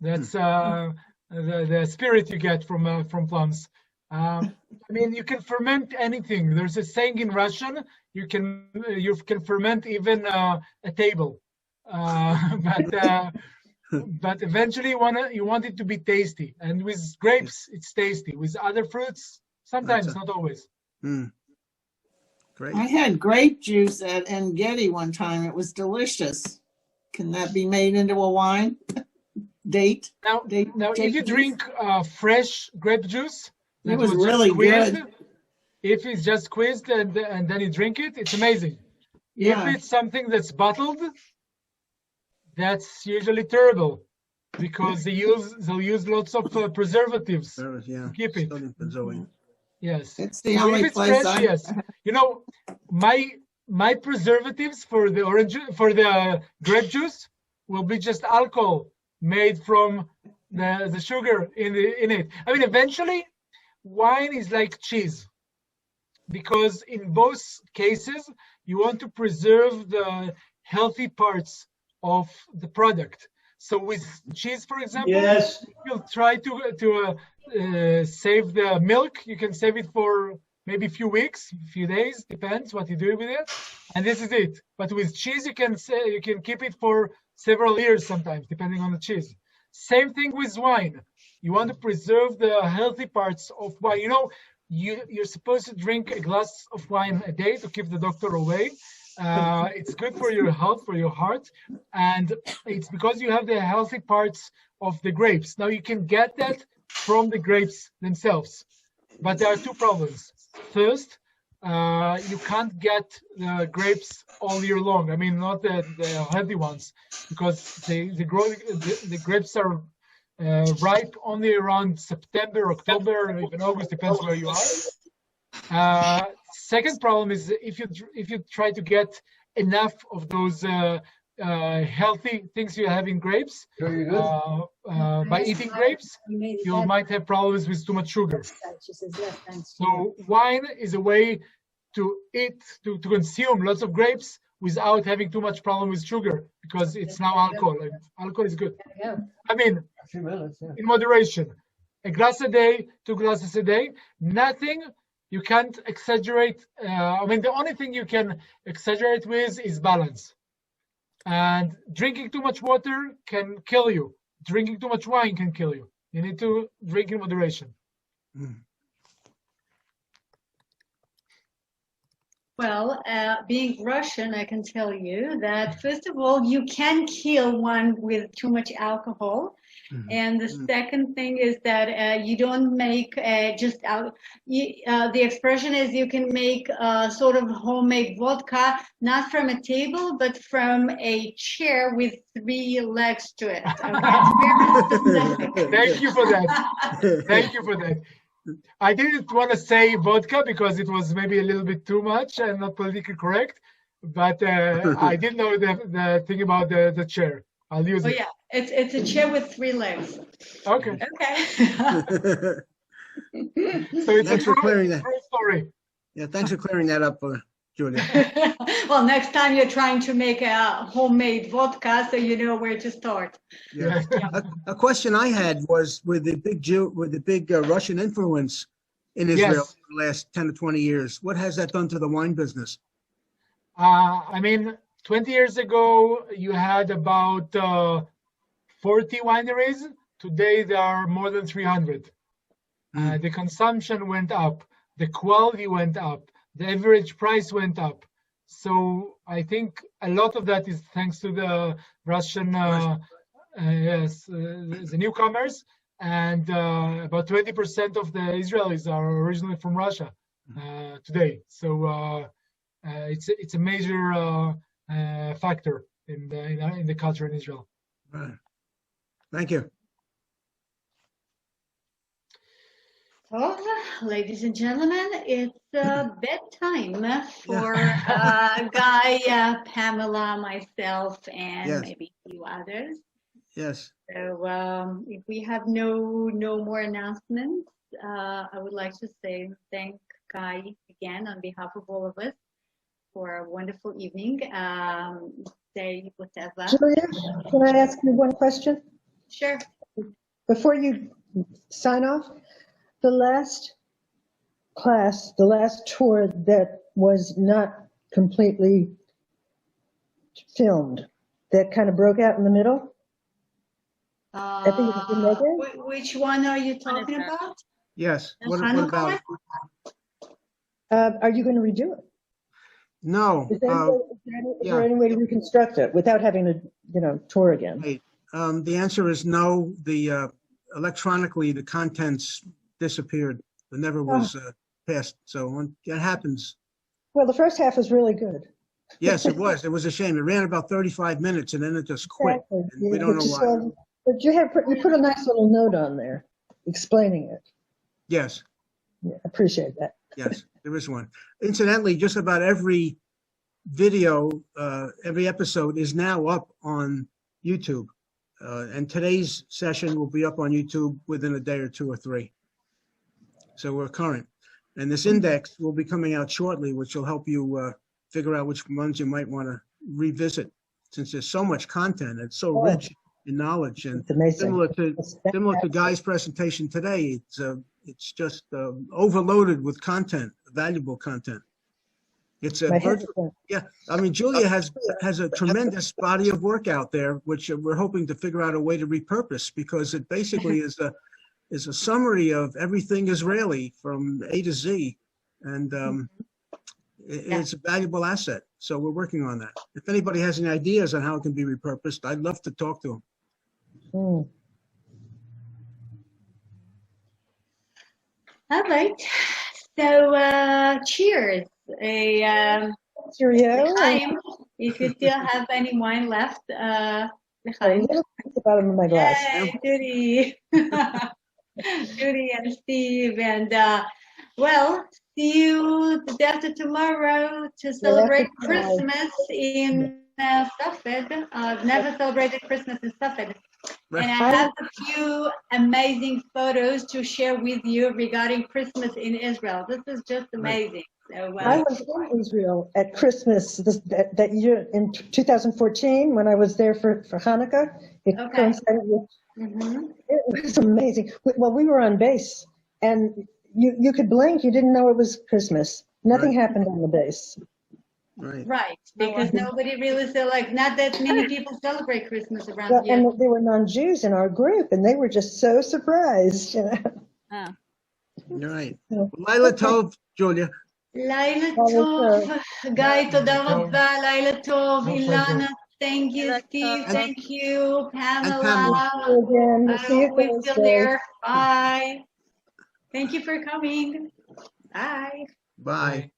[SPEAKER 3] That's the spirit you get from plums. I mean, you can ferment anything. There's a saying in Russian: you can ferment even a table, but eventually you want it to be tasty. And with grapes, it's tasty. With other fruits, sometimes, not always.
[SPEAKER 6] Great.
[SPEAKER 4] I had grape juice at Engedi one time. It was delicious. Can that be made into a wine? Date?
[SPEAKER 3] Now, if you drink fresh grape juice,
[SPEAKER 4] It was really good.
[SPEAKER 3] If it's just squeezed and then you drink it, it's amazing.
[SPEAKER 4] Yeah.
[SPEAKER 3] If it's something that's bottled, that's usually terrible because they'll use lots of preservatives
[SPEAKER 6] Yeah.
[SPEAKER 3] to keep it.
[SPEAKER 6] Sodium benzoate.
[SPEAKER 3] Yes.
[SPEAKER 4] It's the
[SPEAKER 3] So
[SPEAKER 4] only
[SPEAKER 3] if it's
[SPEAKER 4] place
[SPEAKER 3] fresh,
[SPEAKER 4] I-
[SPEAKER 3] yes. You know, my preservatives for the grape juice will be just alcohol made from the sugar in it. I mean, eventually, wine is like cheese because in both cases you want to preserve the healthy parts of the product. So with cheese, for example, you'll try to save the milk. You can save it for maybe a few weeks, a few days, depends what you do with it, and this is it. But with cheese, you can keep it for several years sometimes, depending on the cheese. Same thing with wine. You want to preserve the healthy parts of wine. You know, you're supposed to drink a glass of wine a day to keep the doctor away. It's good for your health, for your heart, and it's because you have the healthy parts of the grapes. Now you can get that from the grapes themselves, but there are two problems. First, you can't get the grapes all year long. I mean, not the healthy ones, because the grapes are ripe only around September, October, or even August, depends where you are. Second problem is if you try to get enough of those healthy things you have in grapes by eating grapes, you might have problems with too much sugar. So wine is a way to eat, to consume lots of grapes without having too much problem with sugar, because it's now alcohol, and alcohol is good. I mean, in moderation. A glass a day, 2 glasses a day, nothing. You can't exaggerate. I mean, the only thing you can exaggerate with is balance. And drinking too much water can kill you. Drinking too much wine can kill you. You need to drink in moderation.
[SPEAKER 2] Well, being Russian, I can tell you that, first of all, you can kill one with too much alcohol. And the second thing is that you don't make just out. The expression is you can make sort of homemade vodka, not from a table, but from a chair with 3 legs to it. Okay?
[SPEAKER 3] Thank you for that. Thank you for that. I didn't want to say vodka because it was maybe a little bit too much and not politically correct, but I did know the thing about the chair. I'll use it.
[SPEAKER 2] Oh yeah, it's a chair with 3 legs.
[SPEAKER 3] Okay.
[SPEAKER 2] Okay.
[SPEAKER 3] So it's
[SPEAKER 6] Thanks for clearing that.
[SPEAKER 3] true story.
[SPEAKER 6] Yeah, thanks for clearing that up, Julia.
[SPEAKER 2] Well, next time you're trying to make a homemade vodka, so you know where to start.
[SPEAKER 6] Yeah. A question I had was with the big Russian influence in Israel
[SPEAKER 3] Yes.
[SPEAKER 6] in the last 10 to 20 years. What has that done to the wine business?
[SPEAKER 3] I mean, 20 years ago, you had about 40 wineries. Today there are more than 300. The consumption went up, the quality went up, the average price went up. So I think a lot of that is thanks to the Russian, the newcomers, and about 20% of the Israelis are originally from Russia today. So it's a major factor in the culture in Israel.
[SPEAKER 6] Right. Thank you.
[SPEAKER 2] So, ladies and gentlemen, it's bedtime for Guy, Pamela, myself, and
[SPEAKER 6] Yes.
[SPEAKER 2] maybe a few others.
[SPEAKER 6] Yes.
[SPEAKER 2] So, if we have no more announcements, I would like to thank Guy again on behalf of all of us for a wonderful evening. Say whatever.
[SPEAKER 7] Julia, can I ask you one question?
[SPEAKER 2] Sure.
[SPEAKER 7] Before you sign off, the last class, the last tour that was not completely filmed, that kind of broke out in the middle? I think it was in Megan.
[SPEAKER 2] Which one are you talking
[SPEAKER 5] that?
[SPEAKER 2] about?
[SPEAKER 6] Yes.
[SPEAKER 2] The
[SPEAKER 6] What
[SPEAKER 2] Hanukkah
[SPEAKER 6] about?
[SPEAKER 2] one?
[SPEAKER 7] Are you going to redo it?
[SPEAKER 6] No.
[SPEAKER 7] Is there any way to reconstruct it without having to, tour again?
[SPEAKER 6] Right. The answer is no. The electronically, the contents disappeared. It never was passed. So when that happens.
[SPEAKER 7] Well, the first half was really good.
[SPEAKER 6] Yes, it was. It was a shame. It ran about 35 minutes and then it just quit.
[SPEAKER 7] Exactly.
[SPEAKER 6] And we don't know why.
[SPEAKER 7] But you put a nice little note on there explaining it.
[SPEAKER 6] Yes.
[SPEAKER 7] Yeah, appreciate that.
[SPEAKER 6] Yes, there is one. Incidentally, just about every video, every episode is now up on YouTube. And today's session will be up on YouTube within a day or two or three. So we're current. And this index will be coming out shortly, which will help you figure out which ones you might want to revisit, since there's so much content. It's so rich in knowledge, and
[SPEAKER 7] It's amazing.
[SPEAKER 6] similar to Guy's presentation today. It's just overloaded with content, valuable content. It's a virtual, yeah. I mean, Julia has a tremendous body of work out there, which we're hoping to figure out a way to repurpose, because it basically is a summary of everything Israeli from A to Z, and it's a valuable asset. So we're working on that. If anybody has any ideas on how it can be repurposed, I'd love to talk to them.
[SPEAKER 7] Mm.
[SPEAKER 2] All right. So cheers.
[SPEAKER 7] Cheerio.
[SPEAKER 2] Time. If you still have any wine left,
[SPEAKER 7] A little at the bottom of my glass.
[SPEAKER 2] Yay, Judy. Judy and Steve, and well, see you the day after tomorrow to celebrate Christmas in Safed. I've never celebrated Christmas in Safed. And I have a few amazing photos to share with you regarding Christmas in Israel. This is just amazing. So,
[SPEAKER 7] I was in Israel at Christmas that year in 2014 when I was there for Hanukkah. It coincided with, it was amazing. Well, we were on base, and you could blink, you didn't know it was Christmas. Nothing happened on the base.
[SPEAKER 2] Right, because nobody really not that many people celebrate Christmas around
[SPEAKER 7] Well,
[SPEAKER 2] here.
[SPEAKER 7] and there were non-Jews in our group, and they were just so surprised.
[SPEAKER 6] You're right. Laila Tov, Julia.
[SPEAKER 2] Liלה טוב, Guy, תודה רבה, לילה טוב, Ilana, thank you, Steve, thank you, Pamela, we're still there, bye, thank you for coming, bye.
[SPEAKER 6] Bye.